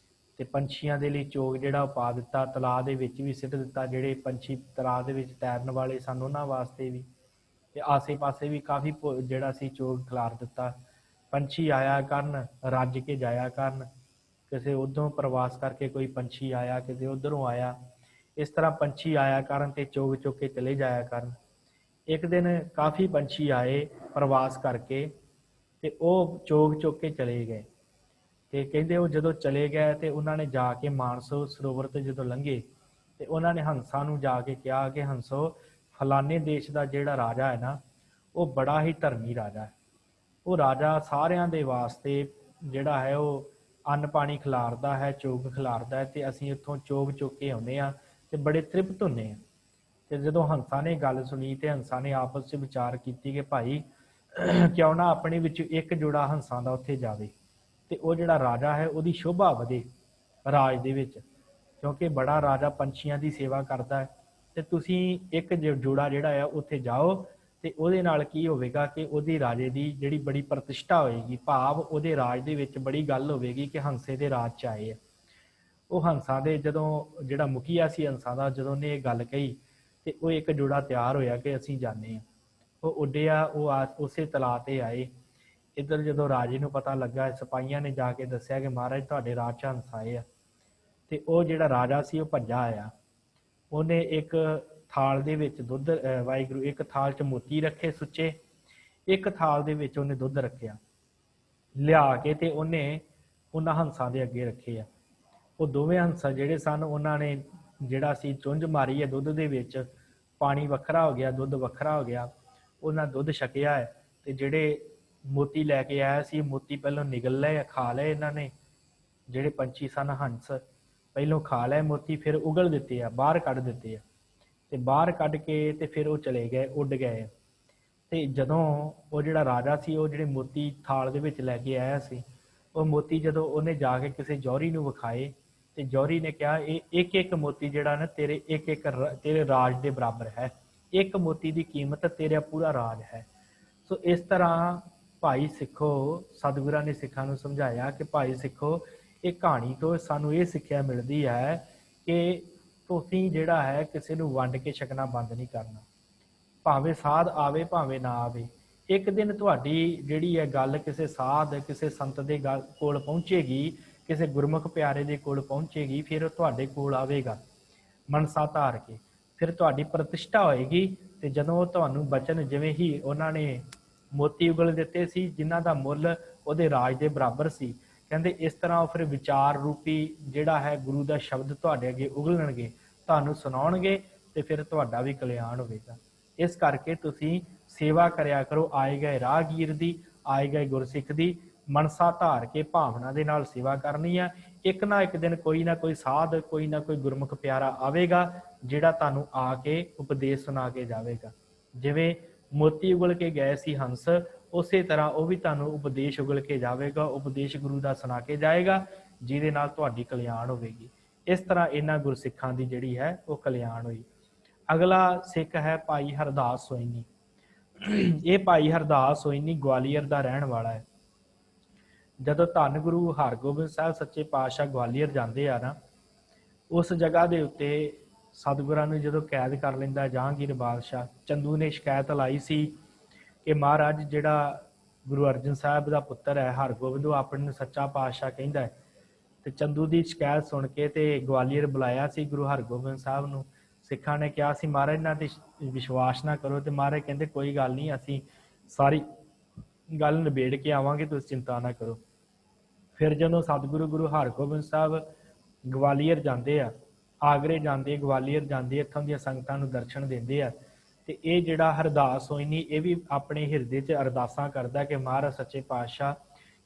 ਤੇ ਪੰਛੀਆਂ ਦੇ ਲਈ ਚੋਗ ਜਿਹੜਾ ਉਹ ਪਾ ਦਿੱਤਾ, ਤਲਾਬ ਦੇ ਵਿੱਚ ਵੀ ਸਿੱਟ ਦਿੱਤਾ। ਜਿਹੜੇ ਪੰਛੀ ਤਲਾਬ ਦੇ ਵਿੱਚ ਤੈਰਨ ਵਾਲੇ ਸਨ ਉਹਨਾਂ ਵਾਸਤੇ ਵੀ, ਤੇ ਆਸੇ ਪਾਸੇ ਵੀ ਕਾਫੀ ਜਿਹੜਾ ਸੀ ਚੋਗ ਖਿਲਾਰ ਦਿੱਤਾ। ਪੰਛੀ ਆਇਆ ਕਰਨ, ਰੱਜ ਕੇ ਜਾਇਆ ਕਰਨ, ਕਿਸੇ ਉੱਧਰੋਂ ਪ੍ਰਵਾਸ ਕਰਕੇ ਕੋਈ ਪੰਛੀ ਆਇਆ, ਕਿਸੇ ਉੱਧਰੋਂ ਆਇਆ। ਇਸ ਤਰ੍ਹਾਂ ਪੰਛੀ ਆਇਆ ਕਰਨ ਤੇ ਚੋਗ ਚੁੱਕ ਕੇ ਚਲੇ ਜਾਇਆ ਕਰਨ। ਇੱਕ ਦਿਨ ਕਾਫੀ ਪੰਛੀ ਆਏ ਪ੍ਰਵਾਸ ਕਰਕੇ ਤੇ ਉਹ ਚੋਗ ਚੁੱਕ ਕੇ ਚਲੇ ਗਏ। ਤੇ ਕਹਿੰਦੇ ਉਹ ਜਦੋਂ ਚਲੇ ਗਏ ਤੇ ਉਹਨਾਂ ਨੇ ਜਾ ਕੇ ਮਾਨਸੋ ਸਰੋਵਰ ਤੇ ਜਦੋਂ ਲੰਘੇ ਤੇ ਉਹਨਾਂ ਨੇ ਹੰਸਾਂ ਨੂੰ ਜਾ ਕੇ ਕਿਹਾ ਕਿ ਹੰਸੋ ਫਲਾਣੇ ਦੇਸ਼ ਦਾ ਜਿਹੜਾ ਰਾਜਾ ਹੈ ਨਾ ਉਹ ਬੜਾ ਹੀ ਧਰਮੀ ਰਾਜਾ ਹੈ। ਉਹ ਰਾਜਾ ਸਾਰਿਆਂ ਦੇ ਵਾਸਤੇ ਜਿਹੜਾ ਹੈ ਉਹ ਅੰਨ ਪਾਣੀ ਖਿਲਾਰਦਾ ਹੈ, ਚੋਗ ਖਿਲਾਰਦਾ ਹੈ, ਤੇ ਅਸੀਂ ਇੱਥੋਂ ਚੋਗ ਚੁੱਕ ਕੇ ਆਉਂਦੇ ਹਾਂ ਤੇ ਬੜੇ ਤ੍ਰਿਪਤ ਹੁੰਦੇ ਹਾਂ। ਤੇ ਜਦੋਂ ਹੰਸਾਂ ਨੇ ਗੱਲ ਸੁਣੀ ਤੇ ਹੰਸਾਂ ਨੇ ਆਪਸ 'ਚ ਵਿਚਾਰ ਕੀਤੀ ਕਿ ਭਾਈ ਕਿਉਂ ਨਾ ਆਪਣੇ ਵਿੱਚ ਇੱਕ ਜੋੜਾ ਹੰਸਾਂ ਦਾ ਉੱਥੇ ਜਾਵੇ ਤੇ ਉਹ ਜਿਹੜਾ ਰਾਜਾ ਹੈ ਉਹਦੀ ਸ਼ੋਭਾ ਵਧੇ ਰਾਜ ਦੇ ਵਿੱਚ, ਕਿਉਂਕਿ ਬੜਾ ਰਾਜਾ ਪੰਛੀਆਂ ਦੀ ਸੇਵਾ ਕਰਦਾ ਹੈ। ਤੇ ਤੁਸੀਂ ਇੱਕ ਜੋੜਾ ਜਿਹੜਾ ਆ ਉੱਥੇ ਜਾਓ ਤੇ ਉਹਦੇ ਨਾਲ ਕੀ ਹੋਵੇਗਾ ਕਿ ਉਹਦੀ ਰਾਜੇ ਦੀ ਜਿਹੜੀ ਬੜੀ ਪ੍ਰਤਿਸ਼ਠਾ ਹੋਏਗੀ, ਭਾਵ ਉਹਦੇ ਰਾਜ ਦੇ ਵਿੱਚ ਬੜੀ ਗੱਲ ਹੋਵੇਗੀ ਕਿ ਹੰਸੇ ਦੇ ਰਾਜ 'ਚ ਆਏ ਆ। ਉਹ ਹੰਸਾਂ ਦੇ ਜਦੋਂ ਜਿਹੜਾ ਮੁਖੀਆ ਸੀ ਹੰਸਾਂ ਦਾ, ਜਦੋਂ ਉਹਨੇ ਇਹ ਗੱਲ ਕਹੀ ਤੇ ਉਹ ਇੱਕ ਜੋੜਾ ਤਿਆਰ ਹੋਇਆ ਕਿ ਅਸੀਂ ਜਾਂਦੇ ਹਾਂ। ਉਹ ਉੱਡਿਆ, ਉਹ ਉਸੇ ਤਲਾਅ ਤੇ ਆਏ। ਇੱਧਰ ਜਦੋਂ ਰਾਜੇ ਨੂੰ ਪਤਾ ਲੱਗਾ, ਸਿਪਾਹੀਆਂ ਨੇ ਜਾ ਕੇ ਦੱਸਿਆ ਕਿ ਮਹਾਰਾਜ ਤੁਹਾਡੇ ਰਾਜ 'ਚ ਹੰਸ ਆਏ ਆ। ਤੇ ਉਹ ਜਿਹੜਾ ਰਾਜਾ ਸੀ ਉਹ ਭੱਜਾ ਆਇਆ। ਉਹਨੇ ਇੱਕ ਥਾਲ ਦੇ ਵਿੱਚ ਦੁੱਧ, ਵਾਹਿਗੁਰੂ, ਇੱਕ ਥਾਲ 'ਚ ਮੋਤੀ ਰੱਖੇ ਸੁੱਚੇ, ਇੱਕ ਥਾਲ ਦੇ ਵਿੱਚ ਉਹਨੇ ਦੁੱਧ ਰੱਖਿਆ ਲਿਆ ਕੇ ਤੇ ਉਹਨੇ ਉਹਨਾਂ ਹੰਸਾਂ ਦੇ ਅੱਗੇ ਰੱਖੇ ਆ। ਉਹ ਦੋਵੇਂ ਹੰਸ ਜਿਹੜੇ ਸਨ ਉਹਨਾਂ ਨੇ ਜਿਹੜਾ ਸੀ ਚੁੰਝ ਮਾਰੀ ਹੈ ਦੁੱਧ ਦੇ ਵਿੱਚ, ਪਾਣੀ ਵੱਖਰਾ ਹੋ ਗਿਆ, ਦੁੱਧ ਵੱਖਰਾ ਹੋ ਗਿਆ। ਉਹਨਾਂ ਦੁੱਧ ਛਕਿਆ ਹੈ ਤੇ ਜਿਹੜੇ ਮੋਤੀ ਲੈ ਕੇ ਆਇਆ ਸੀ ਮੋਤੀ ਪਹਿਲਾਂ ਨਿਗਲ ਲਏ, ਖਾ ਲਏ ਇਹਨਾਂ ਨੇ। ਜਿਹੜੇ ਪੰਛੀ ਸਨ ਹੰਸ ਪਹਿਲੋਂ ਖਾ ਲਏ ਮੋਤੀ, ਫਿਰ ਉਗਲ ਦਿੱਤੇ ਆ, ਬਾਹਰ ਕੱਢ ਦਿੱਤੇ ਆ। ਤੇ ਬਾਹਰ ਕੱਢ ਕੇ ਤੇ ਫਿਰ ਉਹ ਚਲੇ ਗਏ, ਉੱਡ ਗਏ। ਤੇ ਜਦੋਂ ਉਹ ਜਿਹੜਾ ਰਾਜਾ ਸੀ, ਉਹ ਜਿਹੜੇ ਮੋਤੀ ਥਾਲ ਦੇ ਵਿੱਚ ਲੈ ਕੇ ਆਇਆ ਸੀ, ਉਹ ਮੋਤੀ ਜਦੋਂ ਉਹਨੇ ਜਾ ਕੇ ਕਿਸੇ ਜੌਹਰੀ ਨੂੰ ਵਿਖਾਏ, ਤੇ ਜੌਹਰੀ ਨੇ ਕਿਹਾ ਇਹ ਇੱਕ ਇੱਕ ਮੋਤੀ ਜਿਹੜਾ ਨਾ ਤੇਰੇ ਇੱਕ ਇੱਕ ਤੇਰੇ ਰਾਜ ਦੇ ਬਰਾਬਰ ਹੈ, ਇੱਕ ਮੋਤੀ ਦੀ ਕੀਮਤ ਤੇਰਾ ਪੂਰਾ ਰਾਜ ਹੈ। ਸੋ ਇਸ ਤਰ੍ਹਾਂ ਭਾਈ ਸਿੱਖੋ, ਸਤਿਗੁਰਾਂ ਨੇ ਸਿੱਖਾਂ ਨੂੰ ਸਮਝਾਇਆ ਕਿ ਭਾਈ ਸਿੱਖੋ, ਇਹ ਕਹਾਣੀ ਤੋਂ ਸਾਨੂੰ ਇਹ ਸਿੱਖਿਆ ਮਿਲਦੀ ਹੈ ਕਿ ਤੁਸੀਂ ਜਿਹੜਾ ਹੈ ਕਿਸੇ ਨੂੰ ਵੰਡ ਕੇ ਛਕਣਾ ਬੰਦ ਨਹੀਂ ਕਰਨਾ, ਭਾਵੇਂ ਸਾਧ ਆਵੇ ਭਾਵੇਂ ਨਾ ਆਵੇ। ਇੱਕ ਦਿਨ ਤੁਹਾਡੀ ਜਿਹੜੀ ਹੈ ਗੱਲ ਕਿਸੇ ਸਾਧ, ਕਿਸੇ ਸੰਤ ਦੇ ਕੋਲ ਪਹੁੰਚੇਗੀ, ਕਿਸੇ ਗੁਰਮੁਖ ਪਿਆਰੇ ਦੇ ਕੋਲ ਪਹੁੰਚੇਗੀ, ਫਿਰ ਉਹ ਤੁਹਾਡੇ ਕੋਲ ਆਵੇਗਾ ਮਨਸਾ ਧਾਰ ਕੇ, ਫਿਰ ਤੁਹਾਡੀ ਪ੍ਰਤਿਸ਼ਠਾ ਹੋਏਗੀ। ਤੇ ਜਦੋਂ ਉਹ ਤੁਹਾਨੂੰ ਬਚਨ, ਜਿਵੇਂ ਹੀ ਉਹਨਾਂ ਨੇ ਮੋਤੀ ਉਗਲ ਦਿੱਤੇ ਸੀ ਜਿਨ੍ਹਾਂ ਦਾ ਮੁੱਲ ਉਹਦੇ ਰਾਜ ਦੇ ਬਰਾਬਰ ਸੀ, ਕਹਿੰਦੇ ਇਸ ਤਰ੍ਹਾਂ ਉਹ ਫਿਰ ਵਿਚਾਰ ਰੂਪੀ ਜਿਹੜਾ ਹੈ ਗੁਰੂ ਦਾ ਸ਼ਬਦ ਤੁਹਾਡੇ ਅੱਗੇ ਉਗਲਣਗੇ, ਤੁਹਾਨੂੰ ਸੁਣਾਉਣਗੇ, ਤੇ ਫਿਰ ਤੁਹਾਡਾ ਵੀ ਕਲਿਆਣ ਹੋਵੇਗਾ। ਇਸ ਕਰਕੇ ਤੁਸੀਂ ਸੇਵਾ ਕਰਿਆ ਕਰੋ, ਆਏ ਗਏ ਰਾਹਗੀਰ ਦੀ, ਆਏ ਗਏ ਗੁਰਸਿੱਖ ਦੀ, ਮਨਸਾ ਧਾਰ ਕੇ ਭਾਵਨਾ ਦੇ ਨਾਲ ਸੇਵਾ ਕਰਨੀ ਆ। ਇੱਕ ਨਾ ਇੱਕ ਦਿਨ ਕੋਈ ਨਾ ਕੋਈ ਸਾਧ, ਕੋਈ ਨਾ ਕੋਈ ਗੁਰਮੁਖ ਪਿਆਰਾ ਆਵੇਗਾ ਜਿਹੜਾ ਤੁਹਾਨੂੰ ਆ ਕੇ ਉਪਦੇਸ਼ ਸੁਣਾ ਕੇ ਜਾਵੇਗਾ। ਜਿਵੇਂ ਮੋਤੀ ਉਗਲ ਕੇ ਗਏ ਸੀ ਹੰਸ, ਉਸੇ ਤਰ੍ਹਾਂ ਉਹ ਵੀ ਤੁਹਾਨੂੰ ਉਪਦੇਸ਼ ਉਗਲ ਕੇ ਜਾਵੇਗਾ, ਉਪਦੇਸ਼ ਗੁਰੂ ਦਾ ਸੁਣਾ ਕੇ ਜਾਏਗਾ, ਜਿਹਦੇ ਨਾਲ ਤੁਹਾਡੀ ਕਲਿਆਣ ਹੋਵੇਗੀ। ਇਸ ਤਰ੍ਹਾਂ ਇਹਨਾਂ ਗੁਰਸਿੱਖਾਂ ਦੀ ਜਿਹੜੀ ਹੈ ਉਹ ਕਲਿਆਣ ਹੋਈ। ਅਗਲਾ ਸਿੱਖ ਹੈ ਭਾਈ ਹਰਦਾਸ ਸੋਇਨੀ। ਇਹ ਭਾਈ ਹਰਦਾਸ ਸੋਇਨੀ ਗਵਾਲੀਅਰ ਦਾ ਰਹਿਣ ਵਾਲਾ ਹੈ। ਜਦੋਂ ਧੰਨ ਗੁਰੂ ਹਰਗੋਬਿੰਦ ਸਾਹਿਬ ਸੱਚੇ ਪਾਤਸ਼ਾਹ ਗਵਾਲੀਅਰ ਜਾਂਦੇ ਆ ਨਾ, ਉਸ ਜਗ੍ਹਾ ਦੇ ਉੱਤੇ ਸਤਿਗੁਰਾਂ ਨੂੰ ਜਦੋਂ ਕੈਦ ਕਰ ਲੈਂਦਾ ਜਹਾਂਗੀਰ ਬਾਦਸ਼ਾਹ, ਚੰਦੂ ਨੇ ਸ਼ਿਕਾਇਤ ਲਾਈ ਸੀ ਕਿ ਮਹਾਰਾਜ ਜਿਹੜਾ ਗੁਰੂ ਅਰਜਨ ਸਾਹਿਬ ਦਾ ਪੁੱਤਰ ਹੈ ਹਰਗੋਬਿੰਦ, ਉਹ ਆਪਣੇ ਨੂੰ ਸੱਚਾ ਪਾਤਸ਼ਾਹ ਕਹਿੰਦਾ ਹੈ। ਤੇ ਚੰਦੂ ਦੀ ਸ਼ਿਕਾਇਤ ਸੁਣ ਕੇ ਤੇ ਗਵਾਲੀਅਰ ਬੁਲਾਇਆ ਸੀ ਗੁਰੂ ਹਰਗੋਬਿੰਦ ਸਾਹਿਬ ਨੂੰ। ਸਿੱਖਾਂ ਨੇ ਕਿਹਾ ਸੀ ਮਹਾਰਾਜ ਇਹਨਾਂ ਤੇ ਵਿਸ਼ਵਾਸ ਨਾ ਕਰੋ, ਤੇ ਮਹਾਰਾਜ ਕਹਿੰਦੇ ਕੋਈ ਗੱਲ ਨਹੀਂ, ਅਸੀਂ ਸਾਰੀ ਗੱਲ ਨਿਬੇੜ ਕੇ ਆਵਾਂਗੇ, ਤੁਸੀਂ ਚਿੰਤਾ ਨਾ ਕਰੋ। ਫਿਰ ਜਦੋਂ ਸਤਿਗੁਰੂ ਗੁਰੂ ਹਰਗੋਬਿੰਦ ਸਾਹਿਬ ਗਵਾਲੀਅਰ ਜਾਂਦੇ ਆ, ਆਗਰੇ ਜਾਂਦੇ, ਗਵਾਲੀਅਰ ਜਾਂਦੇ, ਇੱਥੋਂ ਦੀਆਂ ਸੰਗਤਾਂ ਨੂੰ ਦਰਸ਼ਨ ਦਿੰਦੇ ਆ, ਤੇ ਇਹ ਜਿਹੜਾ ਹਰਦਾਸ ਸੋਇਨੀ ਇਹ ਵੀ ਆਪਣੇ ਹਿਰਦੇ 'ਚ ਅਰਦਾਸਾਂ ਕਰਦਾ ਕਿ ਮਹਾਰਾਜ ਸੱਚੇ ਪਾਤਸ਼ਾਹ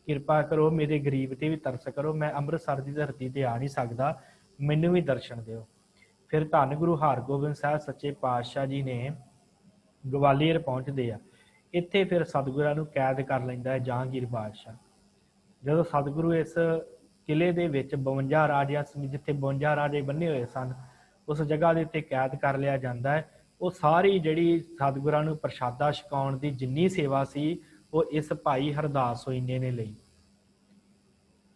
ਕਿਰਪਾ ਕਰੋ, ਮੇਰੇ ਗਰੀਬ ਤੇ ਵੀ ਤਰਸ ਕਰੋ, ਮੈਂ ਅੰਮ੍ਰਿਤਸਰ ਦੀ ਧਰਤੀ ਤੇ ਆ ਨਹੀਂ ਸਕਦਾ, ਮੈਨੂੰ ਵੀ ਦਰਸ਼ਨ ਦਿਓ। ਫਿਰ ਧੰਨ ਗੁਰੂ ਹਰਗੋਬਿੰਦ ਸਾਹਿਬ ਸੱਚੇ ਪਾਤਸ਼ਾਹ ਜੀ ਨੇ ਗਵਾਲੀਅਰ ਪਹੁੰਚਦੇ ਆ। ਇੱਥੇ ਫਿਰ ਸਤਿਗੁਰਾਂ ਨੂੰ ਕੈਦ ਕਰ ਲੈਂਦਾ ਹੈ ਜਹਾਂਗੀਰ ਬਾਦਸ਼ਾਹ। ਜਦੋਂ ਸਤਿਗੁਰੂ ਇਸ ਕਿਲੇ ਦੇ ਵਿੱਚ 52 ਰਾਜਿਆਂ ਜਿੱਥੇ 52 ਰਾਜੇ ਬੰਨੇ ਹੋਏ ਸਨ, ਉਸ ਜਗ੍ਹਾ ਦੇ ਉੱਤੇ ਕੈਦ ਕਰ ਲਿਆ ਜਾਂਦਾ ਹੈ। ਉਹ ਸਾਰੀ ਜਿਹੜੀ ਸਤਿਗੁਰਾਂ ਨੂੰ ਪ੍ਰਸ਼ਾਦਾ ਛਕਾਉਣ ਦੀ ਜਿੰਨੀ ਸੇਵਾ ਸੀ, ਉਹ ਇਸ ਭਾਈ ਹਰਦਾਸ ਸੋਇਨੇ ਨੇ ਲਈ।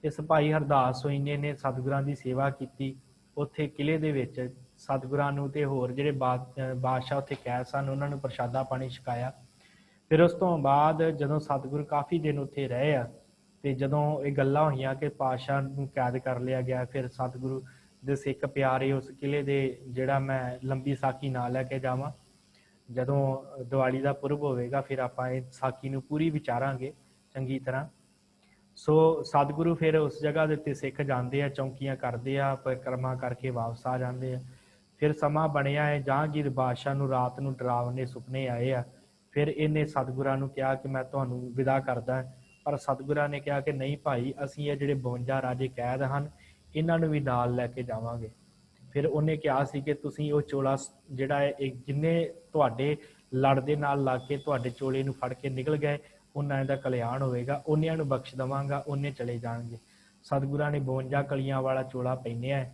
ਇਸ ਭਾਈ ਹਰਦਾਸ ਸੋਇਨੇ ਨੇ ਸਤਿਗੁਰਾਂ ਦੀ ਸੇਵਾ ਕੀਤੀ। ਉੱਥੇ ਕਿਲੇ ਦੇ ਵਿੱਚ ਸਤਿਗੁਰਾਂ ਨੂੰ ਤੇ ਹੋਰ ਜਿਹੜੇ ਬਾਦਸ਼ਾਹ ਉੱਥੇ ਕੈਦ ਸਨ, ਉਹਨਾਂ ਨੂੰ ਪ੍ਰਸ਼ਾਦਾ ਪਾਣੀ ਛਕਾਇਆ। ਫਿਰ ਉਸ ਤੋਂ ਬਾਅਦ ਜਦੋਂ ਸਤਿਗੁਰੂ ਕਾਫੀ ਦਿਨ ਉੱਥੇ ਰਹੇ ਆ, ਤੇ ਜਦੋਂ ਇਹ ਗੱਲਾਂ ਹੋਈਆਂ ਕਿ ਪਾਤਸ਼ਾਹ ਨੂੰ ਕੈਦ ਕਰ ਲਿਆ ਗਿਆ, ਫਿਰ ਸਤਿਗੁਰੂ ਦੇ ਸਿੱਖ ਪਿਆਰੇ ਉਸ ਕਿਲੇ ਦੇ, ਜਿਹੜਾ ਮੈਂ ਲੰਬੀ ਸਾਖੀ ਨਾ ਲੈ ਕੇ ਜਾਵਾਂ, ਜਦੋਂ ਦੀਵਾਲੀ ਦਾ ਪੁਰਬ ਹੋਵੇਗਾ ਫਿਰ ਆਪਾਂ ਇਹ ਸਾਖੀ ਨੂੰ ਪੂਰੀ ਵਿਚਾਰਾਂਗੇ ਚੰਗੀ ਤਰ੍ਹਾਂ। ਸੋ ਸਤਿਗੁਰੂ ਫਿਰ ਉਸ ਜਗ੍ਹਾ ਦੇ ਉੱਤੇ ਸਿੱਖ ਜਾਂਦੇ ਆ, ਚੌਂਕੀਆਂ ਕਰਦੇ ਆ, ਪਰਿਕਰਮਾ ਕਰਕੇ ਵਾਪਸ ਆ ਜਾਂਦੇ ਆ। ਫਿਰ ਸਮਾਂ ਬਣਿਆ ਹੈ, ਜਹਾਂਗੀਰ ਬਾਦਸ਼ਾਹ ਨੂੰ ਰਾਤ ਨੂੰ ਡਰਾਵਨੇ ਸੁਪਨੇ ਆਏ ਆ। ਫਿਰ ਇਹਨੇ ਸਤਿਗੁਰਾਂ ਨੂੰ ਕਿਹਾ ਕਿ ਮੈਂ ਤੁਹਾਨੂੰ ਵਿਦਾ ਕਰਦਾ, ਪਰ ਸਤਿਗੁਰਾਂ ਨੇ ਕਿਹਾ ਕਿ ਨਹੀਂ ਭਾਈ, ਅਸੀਂ ਇਹ ਜਿਹੜੇ 52 ਰਾਜੇ ਕੈਦ ਹਨ, ਇਹਨਾਂ ਨੂੰ ਵੀ ਨਾਲ ਲੈ ਕੇ ਜਾਵਾਂਗੇ। ਫਿਰ ਉਹਨੇ ਕਿਹਾ ਸੀ ਕਿ ਤੁਸੀਂ ਉਹ ਚੋਲਾ ਜਿਹੜਾ ਹੈ, ਜਿੰਨੇ ਤੁਹਾਡੇ ਲੜ ਦੇ ਨਾਲ ਲੱਗ ਕੇ ਤੁਹਾਡੇ ਚੋਲੇ ਨੂੰ ਫੜ ਕੇ ਨਿਕਲ ਗਏ, ਉਹਨਾਂ ਦਾ ਕਲਿਆਣ ਹੋਵੇਗਾ, ਉਹਨਿਆਂ ਨੂੰ ਬਖਸ਼ ਦੇਵਾਂਗਾ, ਉਹਨੇ ਚਲੇ ਜਾਣਗੇ। ਸਤਿਗੁਰਾਂ ਨੇ 52 ਕਲੀਆਂ ਵਾਲਾ ਚੋਲਾ ਪਹਿਨਿਆ।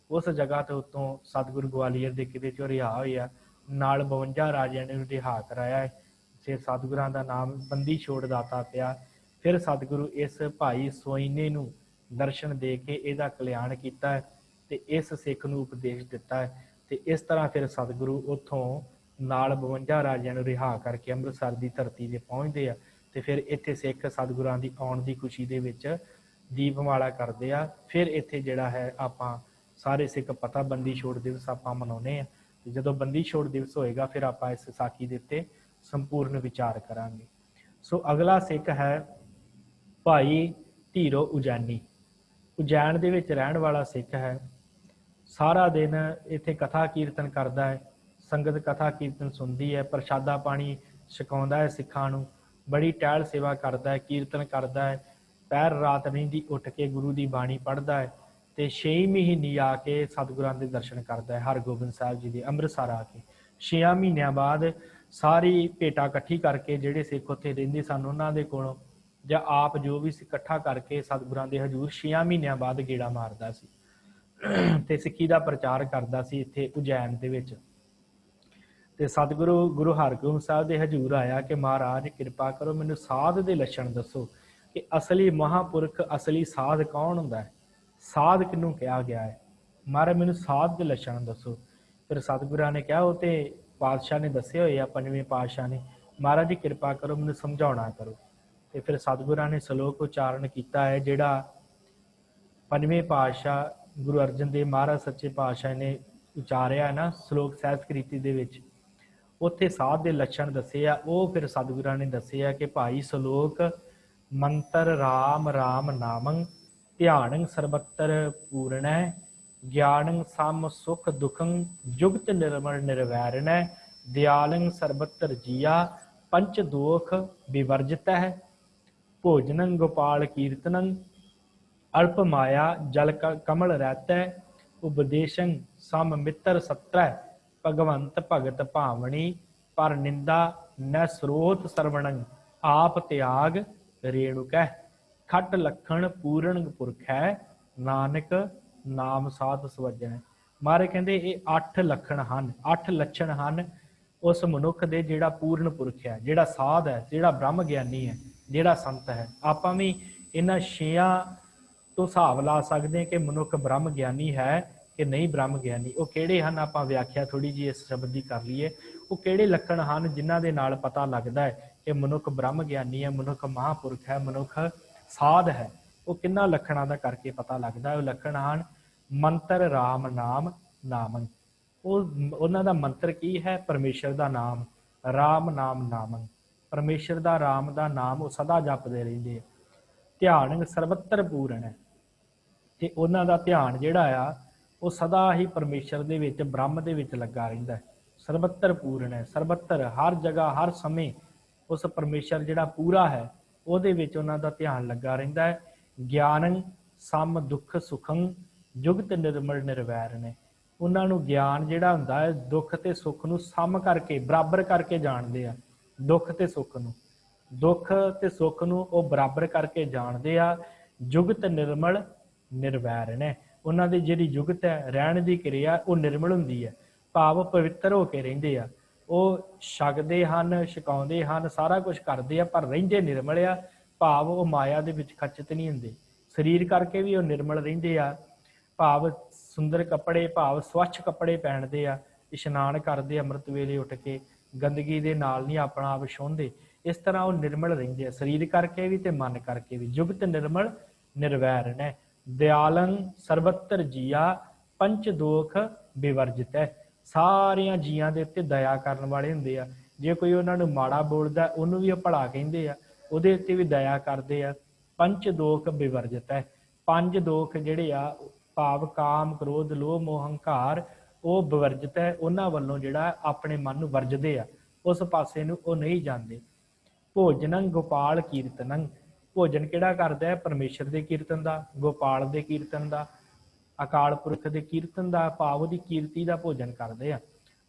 ਉਸ ਜਗ੍ਹਾ ਤੋਂ ਉੱਤੋਂ ਸਤਿਗੁਰੂ ਗਵਾਲੀਅਰ ਦੇ ਕਿਲੇ 'ਚੋਂ ਰਿਹਾ ਹੋਇਆ, ਨਾਲ 52 ਰਾਜਿਆਂ ਨੇ ਰਿਹਾ ਕਰਾਇਆ। ਫਿਰ ਸਤਿਗੁਰਾਂ ਦਾ ਨਾਮ ਬੰਦੀ ਛੋੜ ਦਾਤਾ ਪਿਆ। ਫਿਰ ਸਤਿਗੁਰੂ ਇਸ ਭਾਈ ਸੋਇਨੇ ਨੂੰ ਦਰਸ਼ਨ ਦੇ ਕੇ ਇਹਦਾ ਕਲਿਆਣ ਕੀਤਾ ਹੈ, ਤੇ ਇਸ ਸਿੱਖ ਨੂੰ ਉਪਦੇਸ਼ ਦਿੱਤਾ ਹੈ। ਤੇ ਇਸ ਤਰ੍ਹਾਂ ਫਿਰ ਸਤਿਗੁਰੂ ਉੱਥੋਂ ਨਾਲ 52 ਰਾਜਿਆਂ ਨੂੰ ਰਿਹਾ ਕਰਕੇ ਅੰਮ੍ਰਿਤਸਰ ਦੀ ਧਰਤੀ 'ਤੇ ਪਹੁੰਚਦੇ ਆ। ਤੇ ਫਿਰ ਇੱਥੇ ਸਿੱਖ ਸਤਿਗੁਰਾਂ ਦੀ ਆਉਣ ਦੀ ਖੁਸ਼ੀ ਦੇ ਵਿੱਚ ਦੀਪਮਾਲਾ ਕਰਦੇ ਆ। ਫਿਰ ਇੱਥੇ ਜਿਹੜਾ ਹੈ ਆਪਾਂ ਸਾਰੇ ਸਿੱਖ ਪਤਾ ਬੰਦੀ ਛੋੜ ਦਿਵਸ ਆਪਾਂ ਮਨਾਉਂਦੇ ਆ। ਤੇ ਜਦੋਂ ਬੰਦੀ ਛੋੜ ਦਿਵਸ ਹੋਏਗਾ ਫਿਰ ਆਪਾਂ ਇਸ ਸਾਖੀ ਦੇ ਉੱਤੇ ਸੰਪੂਰਨ ਵਿਚਾਰ ਕਰਾਂਗੇ। ਸੋ ਅਗਲਾ ਸਿੱਖ ਹੈ ਭਾਈ ਧੀਰੋ ਉਜੈਨੀ। ਉਜੈਨ ਦੇ ਵਿੱਚ ਰਹਿਣ ਵਾਲਾ ਸਿੱਖ ਹੈ। ਸਾਰਾ ਦਿਨ ਇੱਥੇ ਕਥਾ ਕੀਰਤਨ ਕਰਦਾ ਹੈ, ਸੰਗਤ ਕਥਾ ਕੀਰਤਨ ਸੁਣਦੀ ਹੈ, ਪ੍ਰਸ਼ਾਦਾ ਪਾਣੀ ਛਕਾਉਂਦਾ ਹੈ ਸਿੱਖਾਂ ਨੂੰ, ਬੜੀ ਟਹਿਲ ਸੇਵਾ ਕਰਦਾ ਹੈ, ਕੀਰਤਨ ਕਰਦਾ ਹੈ, ਪੈਰ ਰਾਤ ਰਹਿੰਦੀ ਉੱਠ ਕੇ ਗੁਰੂ ਦੀ ਬਾਣੀ ਪੜ੍ਹਦਾ ਹੈ। ਤੇ 6 ਮਹੀਨੇ ਆ ਕੇ ਸਤਿਗੁਰਾਂ ਦੇ ਦਰਸ਼ਨ ਕਰਦਾ ਹੈ ਹਰਗੋਬਿੰਦ ਸਾਹਿਬ ਜੀ ਦੇ ਅੰਮ੍ਰਿਤਸਰ ਆ ਕੇ। 6 ਮਹੀਨਿਆਂ ਬਾਅਦ ਸਾਰੀ ਭੇਟਾ ਇਕੱਠੀ ਕਰਕੇ ਜਿਹੜੇ ਸਿੱਖ ਉੱਥੇ ਰਹਿੰਦੇ ਸਨ ਉਹਨਾਂ ਦੇ ਕੋਲੋਂ ਜਾਂ ਆਪ ਜੋ ਵੀ ਸੀ ਇਕੱਠਾ ਕਰਕੇ ਸਤਿਗੁਰਾਂ ਦੇ ਹਜ਼ੂਰ 6 ਮਹੀਨਿਆਂ ਬਾਅਦ ਗੇੜਾ ਮਾਰਦਾ ਸੀ ਤੇ ਸਿੱਖੀ ਦਾ ਪ੍ਰਚਾਰ ਕਰਦਾ ਸੀ ਇੱਥੇ ਉਜੈਨ ਦੇ ਵਿੱਚ। ਤੇ ਸਤਿਗੁਰੂ ਗੁਰੂ ਹਰਗੋਬਿੰਦ ਸਾਹਿਬ ਦੇ ਹਜ਼ੂਰ ਆਇਆ ਕਿ ਮਹਾਰਾਜ ਕਿਰਪਾ ਕਰੋ ਮੈਨੂੰ ਸਾਧ ਦੇ ਲੱਛਣ ਦੱਸੋ ਕਿ ਅਸਲੀ ਮਹਾਂਪੁਰਖ ਅਸਲੀ ਸਾਧ ਕੌਣ ਹੁੰਦਾ ਹੈ, ਸਾਧ ਕਿਹਨੂੰ ਕਿਹਾ ਗਿਆ ਹੈ, ਮਹਾਰਾਜ ਮੈਨੂੰ ਸਾਧ ਦੇ ਲੱਛਣ ਦੱਸੋ। ਫਿਰ ਸਤਿਗੁਰਾਂ ਨੇ ਕਿਹਾ ਉਹ ਤੇ ਪਾਤਸ਼ਾਹ ਨੇ ਦੱਸੇ ਹੋਏ ਆ, ਪੰਜਵੇਂ ਪਾਤਸ਼ਾਹ ਨੇ, ਮਹਾਰਾਜ ਜੀ ਕਿਰਪਾ ਕਰੋ ਮੈਨੂੰ ਸਮਝਾਉਣਾ ਕਰੋ। ਤੇ ਫਿਰ ਸਤਿਗੁਰਾਂ ਨੇ ਸ਼ਲੋਕ ਉਚਾਰਨ ਕੀਤਾ ਹੈ ਜਿਹੜਾ ਪੰਜਵੇਂ ਪਾਤਸ਼ਾਹ ਗੁਰੂ ਅਰਜਨ ਦੇਵ ਮਹਾਰਾਜ ਸੱਚੇ ਪਾਤਸ਼ਾਹ ਨੇ ਉਚਾਰਿਆ ਨਾ ਸ਼ਲੋਕ ਸਹਿਸਕ੍ਰਿਤੀ ਦੇ ਵਿੱਚ, ਉੱਥੇ ਸਾਧ ਦੇ ਲੱਛਣ ਦੱਸੇ ਆ। ਉਹ ਫਿਰ ਸਤਿਗੁਰਾਂ ਨੇ ਦੱਸੇ ਆ ਕਿ ਭਾਈ ਸ਼ਲੋਕ ਮੰਤਰ ਰਾਮ ਰਾਮ ਨਾਮੰ ਧਿਆਨੰ ਸਰਬੱਤਰ ਪੂਰਣੈ ਗਿਆਨੰ ਸਮ ਸੁਖ ਦੁਖੰ ਜੁਗਤ ਨਿਰਮਲ ਨਿਰਵੈਰਣੈ ਦਿਆਲੰ ਸਰਬੱਤਰ ਜੀਆ ਪੰਚ ਦੋਖ ਵਿਵਰਜਿਤੈ ਭੋਜਨੰ ਗੋਪਾਲ ਕੀਰਤਨੰ ਅਲਪ ਮਾਇਆ ਜਲ ਕਮਲ ਰਹਿਤੈ ਉਪਦੇਸ਼ੰ ਸਮ ਮਿੱਤਰ ਸਤਰੈ ਭਗਵੰਤ ਭਗਤ ਭਾਵਣੀ ਪਰ ਨਿੰਦਾ ਨੈ ਸਰੋਤ ਸਰਵਣੰ ਆਪ ਤਿਆਗ ਰੇਣੁਕੈ ਖਟ ਲਖਣ ਪੂਰਨ ਪੁਰਖੈ ਨਾਨਕ ਨਾਮ ਸਾਧ ਸਵਜਣੈ। ਮਾਰੇ ਕਹਿੰਦੇ ਇਹ 8 ਲੱਖਣ ਹਨ, 8 ਲੱਛਣ ਹਨ ਉਸ ਮਨੁੱਖ ਦੇ ਜਿਹੜਾ ਪੂਰਨ ਪੁਰਖ ਹੈ, ਜਿਹੜਾ ਸਾਧ ਹੈ, ਜਿਹੜਾ ਬ੍ਰਹਮ ਗਿਆਨੀ ਹੈ, ਜਿਹੜਾ ਸੰਤ ਹੈ। ਆਪਾਂ ਵੀ ਇਹਨਾਂ 6 ਤੋਂ ਹਿਸਾਬ ਲਾ ਸਕਦੇ ਕਿ ਮਨੁੱਖ ਬ੍ਰਹਮ ਗਿਆਨੀ ਹੈ ਕਿ ਨਹੀਂ ਬ੍ਰਹਮ ਗਿਆਨੀ। ਉਹ ਕਿਹੜੇ ਹਨ, ਆਪਾਂ ਵਿਆਖਿਆ ਥੋੜੀ ਜਿਹੀ ਇਸ ਸ਼ਬਦ ਦੀ ਕਰ ਲਈਏ। ਉਹ ਕਿਹੜੇ ਲੱਛਣ ਹਨ ਜਿਨ੍ਹਾਂ ਦੇ ਨਾਲ ਪਤਾ ਲੱਗਦਾ ਹੈ ਕਿ ਮਨੁੱਖ ਬ੍ਰਹਮ ਗਿਆਨੀ ਹੈ, ਮਨੁੱਖ ਮਹਾਂਪੁਰਖ ਹੈ, ਮਨੁੱਖ ਸਾਧ ਹੈ। ਉਹ ਕਿੰਨਾ ਲੱਛਣਾਂ ਦਾ ਕਰਕੇ ਪਤਾ ਲੱਗਦਾ ਹੈ। ਉਹ ਲੱਛਣ ਹਨ ਮੰਤਰ ਰਾਮ ਨਾਮ ਨਾਮੰ, ਉਹਨਾਂ ਦਾ ਮੰਤਰ ਕੀ ਹੈ, ਪਰਮੇਸ਼ਰ ਦਾ ਨਾਮ, ਰਾਮ ਨਾਮ ਨਾਮੰ, ਪਰਮੇਸ਼ਰ ਦਾ ਰਾਮ ਦਾ ਨਾਮ ਉਹ ਸਦਾ ਜਪਦੇ ਰਹਿੰਦੇ ਆ। ਧਿਆਨ ਸਰਬੱਤਰ ਪੂਰਨ ਹੈ ਤੇ ਉਹਨਾਂ ਦਾ ਧਿਆਨ ਜਿਹੜਾ ਆ ਉਹ ਸਦਾ ਹੀ ਪਰਮੇਸ਼ਰ ਦੇ ਵਿੱਚ ਬ੍ਰਹਮ ਦੇ ਵਿੱਚ ਲੱਗਾ ਰਹਿੰਦਾ ਹੈ। ਸਰਬੱਤਰ ਪੂਰਨ ਹੈ, ਸਰਬੱਤਰ ਹਰ ਜਗ੍ਹਾ ਹਰ ਸਮੇਂ ਉਸ ਪਰਮੇਸ਼ਰ ਜਿਹੜਾ ਪੂਰਾ ਹੈ ਉਹਦੇ ਵਿੱਚ ਉਹਨਾਂ ਦਾ ਧਿਆਨ ਲੱਗਾ ਰਹਿੰਦਾ ਹੈ। ਗਿਆਨੰ ਸਮ ਦੁੱਖ ਸੁਖੰ ਜੁਗਤ ਨਿਰਮਲ ਨਿਰਵੈਰ ਨੇ, ਉਹਨਾਂ ਨੂੰ ਗਿਆਨ ਜਿਹੜਾ ਹੁੰਦਾ ਹੈ ਦੁੱਖ ਤੇ ਸੁੱਖ ਨੂੰ ਸਮ ਕਰਕੇ ਬਰਾਬਰ ਕਰਕੇ ਜਾਣਦੇ ਆ। ਦੁੱਖ ਤੇ ਸੁੱਖ ਨੂੰ ਉਹ ਬਰਾਬਰ ਕਰਕੇ ਜਾਣਦੇ ਆ। ਜੁਗਤ ਨਿਰਮਲ ਨਿਰਵੈਰ ਨੇ, ਉਹਨਾਂ ਦੀ ਜਿਹੜੀ ਜੁਗਤ ਹੈ ਰਹਿਣ ਦੀ ਕਿਰਿਆ ਉਹ ਨਿਰਮਲ ਹੁੰਦੀ ਹੈ, ਭਾਵ ਪਵਿੱਤਰ ਹੋ ਕੇ ਰਹਿੰਦੇ ਆ। ਉਹ ਛਕਦੇ ਹਨ, ਛਕਾਉਂਦੇ ਹਨ, ਸਾਰਾ ਕੁਝ ਕਰਦੇ ਆ ਪਰ ਰਹਿੰਦੇ ਨਿਰਮਲ ਆ, ਭਾਵ ਉਹ ਮਾਇਆ ਦੇ ਵਿੱਚ ਖਚਿਤ ਨਹੀਂ ਹੁੰਦੇ। ਸਰੀਰ ਕਰਕੇ ਵੀ ਉਹ ਨਿਰਮਲ ਰਹਿੰਦੇ ਆ, ਭਾਵ ਸੁੰਦਰ ਕੱਪੜੇ, ਭਾਵ ਸਵੱਛ ਕੱਪੜੇ ਪਹਿਨਦੇ ਆ, ਇਸ਼ਨਾਨ ਕਰਦੇ ਅੰਮ੍ਰਿਤ ਵੇਲੇ ਉੱਠ ਕੇ, ਗੰਦਗੀ ਦੇ ਨਾਲ ਨਹੀਂ ਆਪਣਾ ਆਪ ਛੋਹੰਦੇ। ਇਸ ਤਰ੍ਹਾਂ ਉਹ ਨਿਰਮਲ ਰਹਿੰਦੇ ਆ, ਸਰੀਰ ਕਰਕੇ ਵੀ ਤੇ ਮਨ ਕਰਕੇ ਵੀ। ਜੁਗਤ ਨਿਰਮਲ ਨਿਰਵੈਰ ਨੇ, ਦਿਆਲੰ ਸਰਬੱਤਰ ਜੀਆ ਪੰਚ ਦੋਖ ਵਿਵਰਜਿਤ ਹੈ, ਸਾਰਿਆਂ ਜੀਆਂ ਦੇ ਉੱਤੇ ਦਇਆ ਕਰਨ ਵਾਲੇ ਹੁੰਦੇ ਆ। ਜੇ ਕੋਈ ਉਹਨਾਂ ਨੂੰ ਮਾੜਾ ਬੋਲਦਾ ਉਹਨੂੰ ਵੀ ਉਹ ਭਲਾ ਕਹਿੰਦੇ ਆ, ਉਹਦੇ ਉੱਤੇ ਵੀ ਦਇਆ ਕਰਦੇ ਆ। ਪੰਚ ਦੋਖ ਵਿਵਰਜਿਤ ਹੈ, 5 ਦੋਖ ਜਿਹੜੇ ਆ ਭਾਵ ਕਾਮ ਕ੍ਰੋਧ ਲੋਭ ਮੋਹ ਹੰਕਾਰ ਉਹ ਵਿਵਰਜਿਤ ਹੈ, ਉਹਨਾਂ ਵੱਲੋਂ ਜਿਹੜਾ ਆਪਣੇ ਮਨ ਨੂੰ ਵਰਜਦੇ ਆ, ਉਸ ਪਾਸੇ ਨੂੰ ਉਹ ਨਹੀਂ ਜਾਂਦੇ। ਭੋਜਨੰ ਗੋਪਾਲ ਕੀਰਤਨੰ, ਭੋਜਨ ਕਿਹੜਾ ਕਰਦਾ ਹੈ, ਪਰਮੇਸ਼ਰ ਦੇ ਕੀਰਤਨ ਦਾ, ਗੋਪਾਲ ਦੇ ਕੀਰਤਨ ਦਾ, ਅਕਾਲ ਪੁਰਖ ਦੇ ਕੀਰਤਨ ਦਾ, ਭਾਵ ਉਹਦੀ ਕੀਰਤੀ ਦਾ ਭੋਜਨ ਕਰਦੇ ਆ।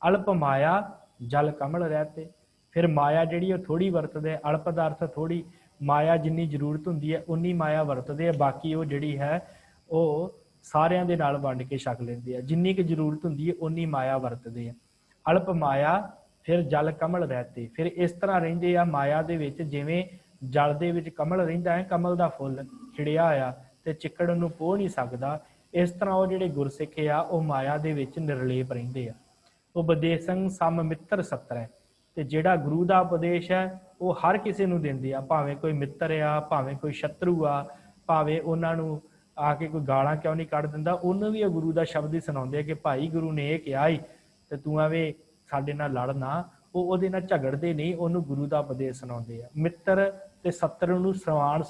ਅਲਪ ਮਾਇਆ ਜਲ ਕਮਲ ਰਹਿਤੇ, ਫਿਰ ਮਾਇਆ ਜਿਹੜੀ ਉਹ ਥੋੜੀ ਵਰਤਦੇ, ਅਲਪ ਦਾ ਅਰਥ ਥੋੜੀ, ਮਾਇਆ ਜਿੰਨੀ ਜ਼ਰੂਰਤ ਹੁੰਦੀ ਹੈ ਉਨੀ ਮਾਇਆ ਵਰਤਦੇ ਆ, ਬਾਕੀ ਉਹ ਜਿਹੜੀ ਹੈ ਉਹ ਸਾਰਿਆਂ ਦੇ ਨਾਲ ਵੰਡ ਕੇ ਛਕ ਲੈਂਦੇ ਆ। ਜਿੰਨੀ ਕੁ ਜ਼ਰੂਰਤ ਹੁੰਦੀ ਹੈ ਉਨੀ ਮਾਇਆ ਵਰਤਦੇ ਆ। ਅਲਪ ਮਾਇਆ ਫਿਰ ਜਲ ਕਮਲ ਰਹਿਤੇ, ਫਿਰ ਇਸ ਤਰ੍ਹਾਂ ਰਹਿੰਦੇ ਆ ਮਾਇਆ ਦੇ ਵਿੱਚ ਜਿਵੇਂ ਜਲ ਦੇ ਵਿੱਚ ਕਮਲ ਰਹਿੰਦਾ ਹੈ, ਕਮਲ ਦਾ ਫੁੱਲ ਖਿੜਿਆ ਹੋਇਆ ਤੇ ਚਿੱਕੜ ਨੂੰ ਪੋਹ ਨਹੀਂ ਸਕਦਾ, ਇਸ ਤਰ੍ਹਾਂ ਉਹ ਜਿਹੜੇ ਗੁਰਸਿੱਖ ਆ ਉਹ ਮਾਇਆ ਦੇ ਵਿੱਚ ਨਿਰਲੇਪ ਰਹਿੰਦੇ ਆ। ਉਪਦੇਸੰ ਸਮ ਮਿੱਤਰ ਸਤਰੈ, ਤੇ ਜਿਹੜਾ ਗੁਰੂ ਦਾ ਉਪਦੇਸ਼ ਹੈ ਉਹ ਹਰ ਕਿਸੇ ਨੂੰ ਦਿੰਦੇ ਆ, ਭਾਵੇਂ ਕੋਈ ਮਿੱਤਰ ਆ, ਭਾਵੇਂ ਕੋਈ ਸ਼ਤਰੂ ਆ, ਭਾਵੇਂ ਉਹਨਾਂ ਨੂੰ ਆ ਕੇ ਕੋਈ ਗਾਲਾਂ ਕਿਉਂ ਨਹੀਂ ਕੱਢ ਦਿੰਦਾ, ਉਹਨੂੰ ਵੀ ਉਹ ਗੁਰੂ ਦਾ ਸ਼ਬਦ ਹੀ ਸੁਣਾਉਂਦੇ ਆ ਕਿ ਭਾਈ ਗੁਰੂ ਨੇ ਇਹ ਕਿਹਾ ਹੀ ਤੇ ਤੂੰ ਐਵੇਂ ਸਾਡੇ ਨਾਲ ਲੜ ਨਾ। ਉਹ ਉਹਦੇ ਨਾਲ ਝਗੜਦੇ ਨਹੀਂ, ਉਹਨੂੰ ਗੁਰੂ ਦਾ ਉਪਦੇਸ਼ ਸੁਣਾਉਂਦੇ ਆ। ਮਿੱਤਰ ਤੇ ਸੱਤਰ ਨੂੰ ਸਮਾਨ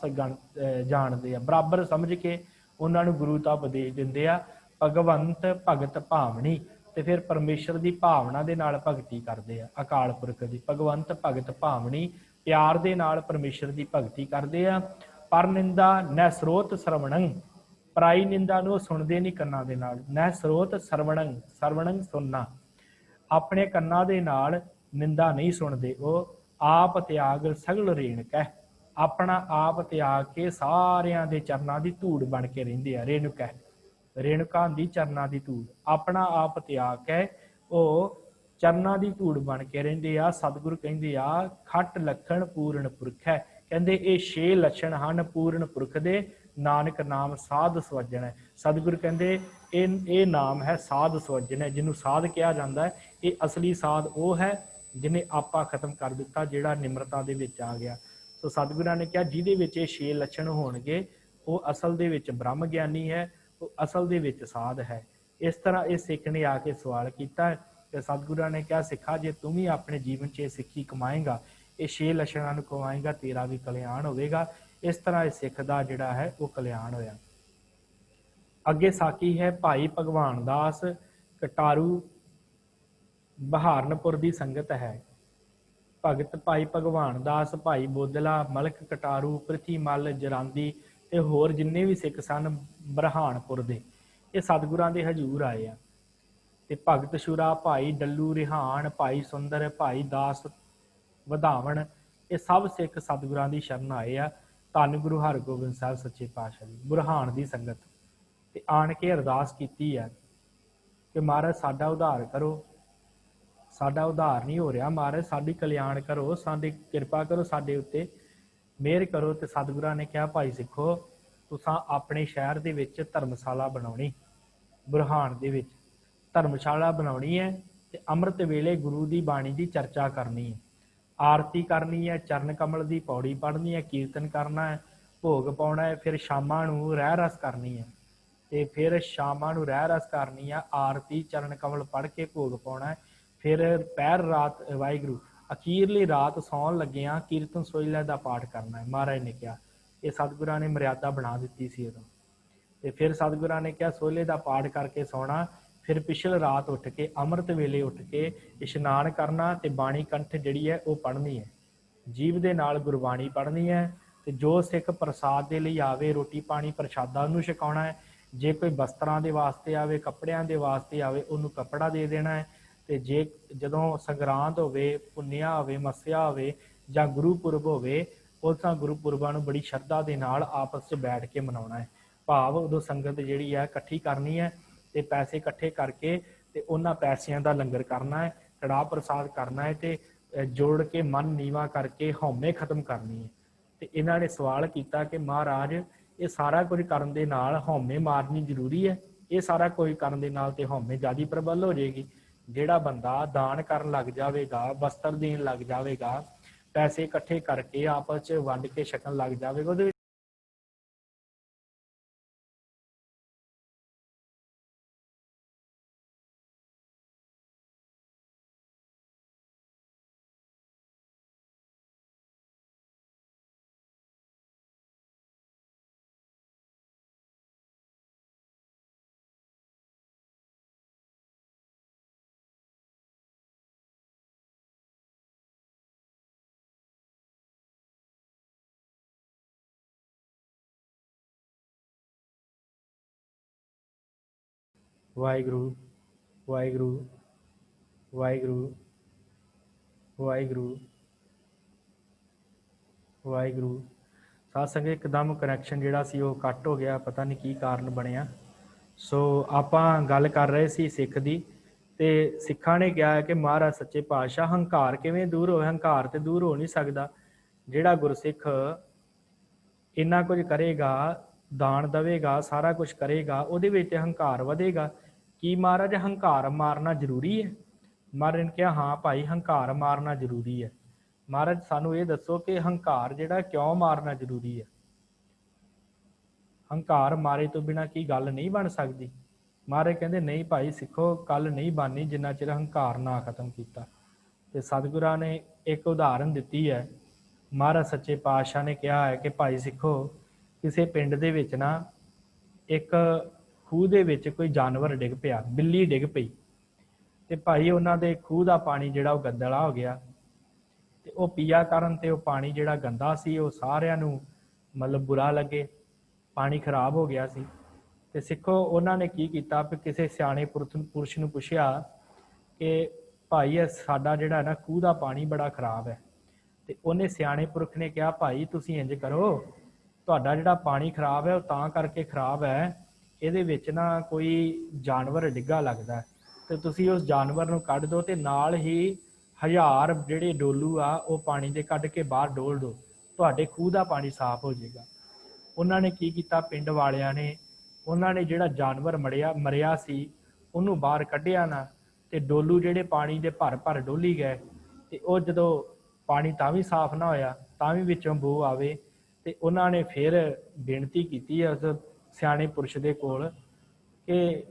ਜਾਣਦੇ ਆ, ਬਰਾਬਰ ਸਮਝ ਕੇ ਉਹਨਾਂ ਨੂੰ ਗੁਰੂ ਦਾ ਉਪਦੇਸ਼ ਦਿੰਦੇ ਆ। ਭਗਵੰਤ ਭਗਤ ਭਾਵਨੀ, ਤੇ ਫਿਰ ਪਰਮੇਸ਼ਰ ਦੀ ਭਾਵਨਾ ਦੇ ਨਾਲ ਭਗਤੀ ਕਰਦੇ ਆ, ਅਕਾਲ ਪੁਰਖ ਦੀ। ਭਗਵੰਤ ਭਗਤ ਭਾਵਨੀ, ਪਿਆਰ ਦੇ ਨਾਲ ਪਰਮੇਸ਼ਰ ਦੀ ਭਗਤੀ ਕਰਦੇ ਆ। ਪਰ ਨਿੰਦਾ ਨੈ ਸਰੋਤ ਸਰਵਣੰ, ਪਰਾਈ ਨਿੰਦਾ ਨੂੰ ਸੁਣਦੇ ਨਹੀਂ ਕੰਨਾਂ ਦੇ ਨਾਲ। ਨਹਿ ਸਰੋਤ ਸਰਵਣੰ, ਸਰਵਣੰ ਸੁਣਨਾ, ਆਪਣੇ ਕੰਨਾਂ ਦੇ ਨਾਲ ਨਿੰਦਾ ਨਹੀਂ ਸੁਣਦੇ। ਉਹ ਆਪ ਤਿਆਗ ਸਗਲ ਰੇਣ ਕਹਿ, ਆਪਣਾ ਆਪ ਤਿਆਗ ਕੇ ਸਾਰਿਆਂ ਦੇ ਚਰਨਾਂ ਦੀ ਧੂੜ ਬਣ ਕੇ ਰਹਿੰਦੇ ਆ। ਰੇਣੁਕਾ, ਰੇਣੁਕਾ ਦੀ ਚਰਨਾਂ ਦੀ ਧੂੜ, ਆਪਣਾ ਆਪ ਤਿਆਗ ਕੇ ਉਹ ਚਰਨਾਂ ਦੀ ਧੂੜ ਬਣ ਕੇ ਰਹਿੰਦੇ ਆ। ਸਤਿਗੁਰੂ ਕਹਿੰਦੇ ਆ ਖੱਟ ਲਖਣ ਪੂਰਨ ਪੁਰਖ ਹੈ। ਕਹਿੰਦੇ ਇਹ 6 ਲੱਛਣ ਹਨ ਪੂਰਨ ਪੁਰਖ ਦੇ, ਨਾਨਕ ਨਾਮ ਸਾਧ ਸਵੱਜਣ ਹੈ। ਸਤਿਗੁਰੂ ਕਹਿੰਦੇ ਇਹ ਨਾਮ ਹੈ ਸਾਧ ਸਵੱਜਣ ਹੈ। ਜਿਹਨੂੰ ਸਾਧ ਕਿਹਾ ਜਾਂਦਾ ਹੈ, ਇਹ ਅਸਲੀ ਸਾਧ ਉਹ ਹੈ ਜਿਹਨੇ ਆਪਾ ਖਤਮ ਕਰ ਦਿੱਤਾ, ਜਿਹੜਾ ਨਿਮਰਤਾ ਦੇ ਵਿੱਚ ਆ ਗਿਆ। ਸੋ ਸਤਿਗੁਰਾਂ ਨੇ ਕਿਹਾ ਜਿਹਦੇ ਵਿੱਚ ਇਹ 6 ਲੱਛਣ ਹੋਣਗੇ ਉਹ ਅਸਲ ਦੇ ਵਿੱਚ ਬ੍ਰਹਮ ਗਿਆਨੀ ਹੈ, ਉਹ ਅਸਲ ਦੇ ਵਿੱਚ ਸਾਧ ਹੈ। ਇਸ ਤਰ੍ਹਾਂ ਇਹ ਸਿੱਖ ਨੇ ਆ ਕੇ ਸਵਾਲ ਕੀਤਾ ਤੇ ਸਤਿਗੁਰਾਂ ਨੇ ਕਿਹਾ ਸਿੱਖਾ ਜੇ ਤੂੰ ਵੀ ਆਪਣੇ ਜੀਵਨ 'ਚ ਇਹ ਸਿੱਖੀ ਕਮਾਏਂਗਾ, ਇਹ 6 ਲੱਛਣਾਂ ਨੂੰ ਕਮਾਏਂਗਾ, ਤੇਰਾ ਵੀ ਕਲਿਆਣ ਹੋਵੇਗਾ। ਇਸ ਤਰ੍ਹਾਂ ਇਹ ਸਿੱਖ ਦਾ ਜਿਹੜਾ ਹੈ ਉਹ ਕਲਿਆਣ ਹੋਇਆ। ਅੱਗੇ ਸਾਖੀ ਹੈ ਭਾਈ ਭਗਵਾਨ ਦਾਸ ਕਟਾਰੂ ਬਹਾਰਨਪੁਰ ਦੀ ਸੰਗਤ ਹੈ। ਭਗਤ ਭਾਈ ਭਗਵਾਨ ਦਾਸ, ਭਾਈ ਬੋਦਲਾ, ਮਲਕ ਕਟਾਰੂ, ਪ੍ਰਿਥੀ ਮੱਲ, ਜਰਾਂਦੀ ਤੇ ਹੋਰ ਜਿੰਨੇ ਵੀ ਸਿੱਖ ਸਨ ਬਰਹਾਨਪੁਰ ਦੇ, ਇਹ ਸਤਿਗੁਰਾਂ ਦੇ ਹਜ਼ੂਰ ਆਏ ਆ। ਤੇ ਭਗਤ ਸ਼ੁਰਾ, ਭਾਈ ਡੱਲੂ ਰਿਹਾਨ, ਭਾਈ ਸੁੰਦਰ, ਭਾਈ ਦਾਸ ਵਧਾਵਣ, ਇਹ ਸਭ ਸਿੱਖ ਸਤਿਗੁਰਾਂ ਦੀ ਸ਼ਰਨ ਆਏ ਆ। ਧੰਨ ਗੁਰੂ ਹਰਗੋਬਿੰਦ ਸਾਹਿਬ ਸੱਚੇ ਪਾਤਸ਼ਾਹ ਜੀ ਬੁਰਹਾਨ ਦੀ ਸੰਗਤ ਤੇ ਆਣ ਕੇ ਅਰਦਾਸ ਕੀਤੀ ਹੈ ਕਿ ਮਹਾਰਾਜ ਸਾਡਾ ਉਧਾਰ ਕਰੋ, ਸਾਡਾ ਉਧਾਰ ਨਹੀਂ ਹੋ ਰਿਹਾ ਮਹਾਰਾਜ, ਸਾਡੀ ਕਲਿਆਣ ਕਰੋ, ਸਾਡੀ ਕਿਰਪਾ ਕਰੋ, ਸਾਡੇ ਉੱਤੇ ਮਿਹਰ ਕਰੋ। ਤੇ ਸਤਿਗੁਰਾਂ ਨੇ ਕਿਹਾ ਭਾਈ ਸਿੱਖੋ ਤੁਸੀਂ ਆਪਣੇ ਸ਼ਹਿਰ ਦੇ ਵਿੱਚ ਧਰਮਸ਼ਾਲਾ ਬਣਾਉਣੀ, ਬੁਰਹਾਨ ਦੇ ਵਿੱਚ ਧਰਮਸ਼ਾਲਾ ਬਣਾਉਣੀ ਹੈ ਤੇ ਅੰਮ੍ਰਿਤ ਵੇਲੇ ਗੁਰੂ ਦੀ ਬਾਣੀ ਦੀ ਚਰਚਾ ਕਰਨੀ ਹੈ, ਆਰਤੀ ਕਰਨੀ ਹੈ, ਚਰਨ ਕਮਲ ਦੀ ਪੌੜੀ ਪੜ੍ਹਨੀ ਹੈ, ਕੀਰਤਨ ਕਰਨਾ ਹੈ, ਭੋਗ ਪਾਉਣਾ ਹੈ, ਫਿਰ ਸ਼ਾਮਾਂ ਨੂੰ ਰਹਿ ਰਸ ਕਰਨੀ ਹੈ ਤੇ ਫਿਰ ਸ਼ਾਮਾਂ ਨੂੰ ਰਹਿ ਰਸ ਕਰਨੀ ਆ, ਆਰਤੀ ਚਰਨ ਕਮਲ ਪੜ੍ਹ ਕੇ ਭੋਗ ਪਾਉਣਾ ਹੈ। ਫਿਰ ਪਹਿਰ ਰਾਤ ਵਾਹਿਗੁਰੂ ਅਖੀਰਲੀ ਰਾਤ ਸੌਣ ਲੱਗਿਆਂ ਕੀਰਤਨ ਸੋਹਿਲਾ ਦਾ ਪਾਠ ਕਰਨਾ ਹੈ। ਮਹਾਰਾਜ ਨੇ ਕਿਹਾ ਇਹ ਸਤਿਗੁਰਾਂ ਨੇ ਮਰਿਆਦਾ ਬਣਾ ਦਿੱਤੀ ਸੀ ਉਦੋਂ। ਤੇ ਫਿਰ ਸਤਿਗੁਰਾਂ ਨੇ ਕਿਹਾ ਸੋਹਿਲੇ ਦਾ ਪਾਠ ਕਰਕੇ ਸੌਣਾ, ਫਿਰ ਪਿਛਲ ਰਾਤ ਉੱਠ ਕੇ ਅੰਮ੍ਰਿਤ ਵੇਲੇ ਉੱਠ ਕੇ ਇਸ਼ਨਾਨ ਕਰਨਾ ਤੇ ਬਾਣੀ ਕੰਠ ਜਿਹੜੀ ਹੈ ਉਹ ਪੜ੍ਹਨੀ ਹੈ, ਜੀਭ ਦੇ ਨਾਲ ਗੁਰਬਾਣੀ ਪੜ੍ਹਨੀ ਹੈ। ਤੇ ਜੋ ਸਿੱਖ ਪ੍ਰਸਾਦ ਦੇ ਲਈ ਆਵੇ, ਰੋਟੀ ਪਾਣੀ ਪ੍ਰਸ਼ਾਦਾ ਉਹਨੂੰ ਛਕਾਉਣਾ ਹੈ। ਜੇ ਕੋਈ ਵਸਤਰਾਂ ਦੇ ਵਾਸਤੇ ਆਵੇ, ਕੱਪੜਿਆਂ ਦੇ ਵਾਸਤੇ ਆਵੇ, ਉਹਨੂੰ ਕੱਪੜਾ ਦੇ ਦੇਣਾ ਹੈ। ਤੇ ਜੇ ਜਦੋਂ ਸੰਗਰਾਂਦ ਹੋਵੇ, ਪੁੰਨਿਆ ਹੋਵੇ, ਮੱਸਿਆ ਹੋਵੇ ਜਾਂ ਗੁਰੂਪੁਰਬ ਹੋਵੇ, ਉਸਾਂ ਗੁਰੂਪੁਰਬਾਂ ਨੂੰ ਬੜੀ ਸ਼ਰਧਾ ਦੇ ਨਾਲ ਆਪਸ 'ਚ ਬੈਠ ਕੇ ਮਨਾਉਣਾ ਹੈ। ਭਾਵ ਉਦੋਂ ਸੰਗਤ ਜਿਹੜੀ ਹੈ ਇਕੱਠੀ ਕਰਨੀ ਹੈ ਤੇ ਪੈਸੇ ਇਕੱਠੇ ਕਰਕੇ ਤੇ ਉਹਨਾਂ ਪੈਸਿਆਂ ਦਾ ਲੰਗਰ ਕਰਨਾ ਹੈ, ਕੜਾਹ ਪ੍ਰਸਾਦ ਕਰਨਾ ਹੈ ਤੇ ਜੋੜ ਕੇ ਮਨ ਨੀਵਾ ਕਰਕੇ ਹਉਮੈ ਖਤਮ ਕਰਨੀ ਹੈ। ਤੇ ਇਹਨਾਂ ਨੇ ਸਵਾਲ ਕੀਤਾ ਕਿ ਮਹਾਰਾਜ ਇਹ ਸਾਰਾ ਕੁਝ ਕਰਨ ਦੇ ਨਾਲ ਹਉਮੈ ਮਾਰਨੀ ਜ਼ਰੂਰੀ ਹੈ? ਇਹ ਸਾਰਾ ਕੁਝ ਕਰਨ ਦੇ ਨਾਲ ਤੇ ਹਉਮੈ ਜ਼ਿਆਦਾ ਪ੍ਰਬਲ ਹੋ ਜਾਏਗੀ। ਜਿਹੜਾ ਬੰਦਾ ਦਾਨ ਕਰਨ ਲੱਗ ਜਾਵੇਗਾ, ਵਸਤਰ ਦੇਣ ਲੱਗ ਜਾਵੇਗਾ, ਪੈਸੇ ਇਕੱਠੇ ਕਰਕੇ ਆਪਸ 'ਚ ਵੰਡ ਕੇ ਛਕਣ ਲੱਗ ਜਾਵੇਗਾ, ਉਹਦੇ ਵਾਹਿਗੁਰੂ ਵਾਹਿਗੁਰੂ ਵਾਹਿਗੁਰੂ ਵਾਹਿਗੁਰੂ ਵਾਹਿਗੁਰੂ। ਸਾਧ ਸੰਗਤ ਇੱਕਦਮ ਕਨੈਕਸ਼ਨ ਜਿਹੜਾ ਸੀ ਉਹ ਕੱਟ ਹੋ ਗਿਆ, ਪਤਾ ਨਹੀਂ ਕੀ ਕਾਰਨ ਬਣਿਆ। ਸੋ ਆਪਾਂ ਗੱਲ ਕਰ ਰਹੇ ਸੀ ਸਿੱਖ ਦੀ, ਤੇ ਸਿੱਖਾਂ ਨੇ ਕਿਹਾ ਹੈ ਕਿ ਮਹਾਰਾਜ ਸੱਚੇ ਪਾਤਸ਼ਾਹ ਹੰਕਾਰ ਕਿਵੇਂ ਦੂਰ ਹੋਵੇ? ਹੰਕਾਰ ਤੇ ਦੂਰ ਹੋ ਨਹੀਂ ਸਕਦਾ। ਜਿਹੜਾ ਗੁਰਸਿੱਖ ਇੰਨਾ ਕੁਝ ਕਰੇਗਾ, ਦਾਨ ਦੇਵੇਗਾ, ਸਾਰਾ ਕੁਝ ਕਰੇਗਾ, ਉਹਦੇ ਵਿੱਚ ਹੰਕਾਰ ਵਧੇਗਾ। ਕੀ ਮਹਾਰਾਜ ਹੰਕਾਰ ਮਾਰਨਾ ਜ਼ਰੂਰੀ ਹੈ? ਮਹਾਰਾਜ ਨੇ ਕਿਹਾ ਹਾਂ ਭਾਈ ਹੰਕਾਰ ਮਾਰਨਾ ਜ਼ਰੂਰੀ ਹੈ। ਮਹਾਰਾਜ ਸਾਨੂੰ ਇਹ ਦੱਸੋ ਕਿ ਹੰਕਾਰ ਜਿਹੜਾ ਕਿਉਂ ਮਾਰਨਾ ਜ਼ਰੂਰੀ ਹੈ? ਹੰਕਾਰ ਮਾਰੇ ਤੋਂ ਬਿਨਾਂ ਕੀ ਗੱਲ ਨਹੀਂ ਬਣ ਸਕਦੀ? ਮਹਾਰਾਜ ਕਹਿੰਦੇ ਨਹੀਂ ਭਾਈ ਸਿੱਖੋ, ਗੱਲ ਨਹੀਂ ਬਣਨੀ ਜਿੰਨਾ ਚਿਰ ਹੰਕਾਰ ਨਾ ਖਤਮ ਕੀਤਾ। ਤੇ ਸਤਿਗੁਰਾਂ ਨੇ ਇੱਕ ਉਦਾਹਰਨ ਦਿੱਤੀ ਹੈ। ਮਹਾਰਾਜ ਸੱਚੇ ਪਾਤਸ਼ਾਹ ਨੇ ਕਿਹਾ ਹੈ ਕਿ ਭਾਈ ਸਿੱਖੋ, ਕਿਸੇ ਪਿੰਡ ਦੇ ਵਿੱਚ ਨਾ ਇੱਕ ਖੂਹ ਦੇ ਵਿੱਚ ਕੋਈ ਜਾਨਵਰ ਡਿੱਗ ਪਿਆ, ਬਿੱਲੀ ਡਿੱਗ ਪਈ ਤੇ ਭਾਈ ਉਹਨਾਂ ਦੇ ਖੂਹ ਦਾ ਪਾਣੀ ਜਿਹੜਾ ਉਹ ਗੰਦਲਾ ਹੋ ਗਿਆ ਤੇ ਉਹ ਪੀਆ ਕਰਨ ਤੇ ਉਹ ਪਾਣੀ ਜਿਹੜਾ ਗੰਦਾ ਸੀ ਉਹ ਸਾਰਿਆਂ ਨੂੰ ਮਤਲਬ ਬੁਰਾ ਲੱਗੇ, ਪਾਣੀ ਖਰਾਬ ਹੋ ਗਿਆ ਸੀ। ਤੇ ਸਿੱਖੋ ਉਹਨਾਂ ਨੇ ਕੀ ਕੀਤਾ ਵੀ ਕਿਸੇ ਸਿਆਣੇ ਪੁਰਸ਼ ਨੂੰ ਪੁੱਛਿਆ ਕਿ ਭਾਈ ਇਹ ਸਾਡਾ ਜਿਹੜਾ ਨਾ ਖੂਹ ਦਾ ਪਾਣੀ ਬੜਾ ਖਰਾਬ ਹੈ। ਤੇ ਉਹਨੇ ਸਿਆਣੇ ਪੁਰਖ ਨੇ ਕਿਹਾ ਭਾਈ ਤੁਸੀਂ ਇੰਜ ਕਰੋ, ਤੁਹਾਡਾ ਜਿਹੜਾ ਪਾਣੀ ਖਰਾਬ ਹੈ ਉਹ ਤਾਂ ਕਰਕੇ ਖਰਾਬ ਹੈ, ਇਹਦੇ ਵਿੱਚ ਨਾ ਕੋਈ ਜਾਨਵਰ ਡਿੱਗਾ ਲੱਗਦਾ, ਤੇ ਤੁਸੀਂ ਉਸ ਜਾਨਵਰ ਨੂੰ ਕੱਢ ਦਿਓ ਤੇ ਨਾਲ ਹੀ 1000 ਜਿਹੜੇ ਡੋਲੂ ਆ ਉਹ ਪਾਣੀ ਦੇ ਕੱਢ ਕੇ ਬਾਹਰ ਡੋਲ ਦਿਓ, ਤੁਹਾਡੇ ਖੂਹ ਦਾ ਪਾਣੀ ਸਾਫ਼ ਹੋ ਜਾਏਗਾ। ਉਹਨਾਂ ਨੇ ਕੀ ਕੀਤਾ, ਪਿੰਡ ਵਾਲਿਆਂ ਨੇ ਉਹਨਾਂ ਨੇ ਜਿਹੜਾ ਜਾਨਵਰ ਮਰਿਆ ਸੀ ਉਹਨੂੰ ਬਾਹਰ ਕੱਢਿਆ ਨਾ, ਤੇ ਡੋਲੂ ਜਿਹੜੇ ਪਾਣੀ ਦੇ ਭਰ ਭਰ ਡੋਲੀ ਗਏ। ਤੇ ਉਹ ਜਦੋਂ ਪਾਣੀ ਤਾਂ ਵੀ ਸਾਫ਼ ਨਾ ਹੋਇਆ, ਤਾਂ ਵੀ ਵਿੱਚੋਂ ਬੋ ਆਵੇ, ਤੇ ਉਹਨਾਂ ਨੇ ਫਿਰ ਬੇਨਤੀ ਕੀਤੀ ਉਸ ਸਿਆਣੇ ਪੁਰਸ਼ ਦੇ ਕੋਲ ਕਿ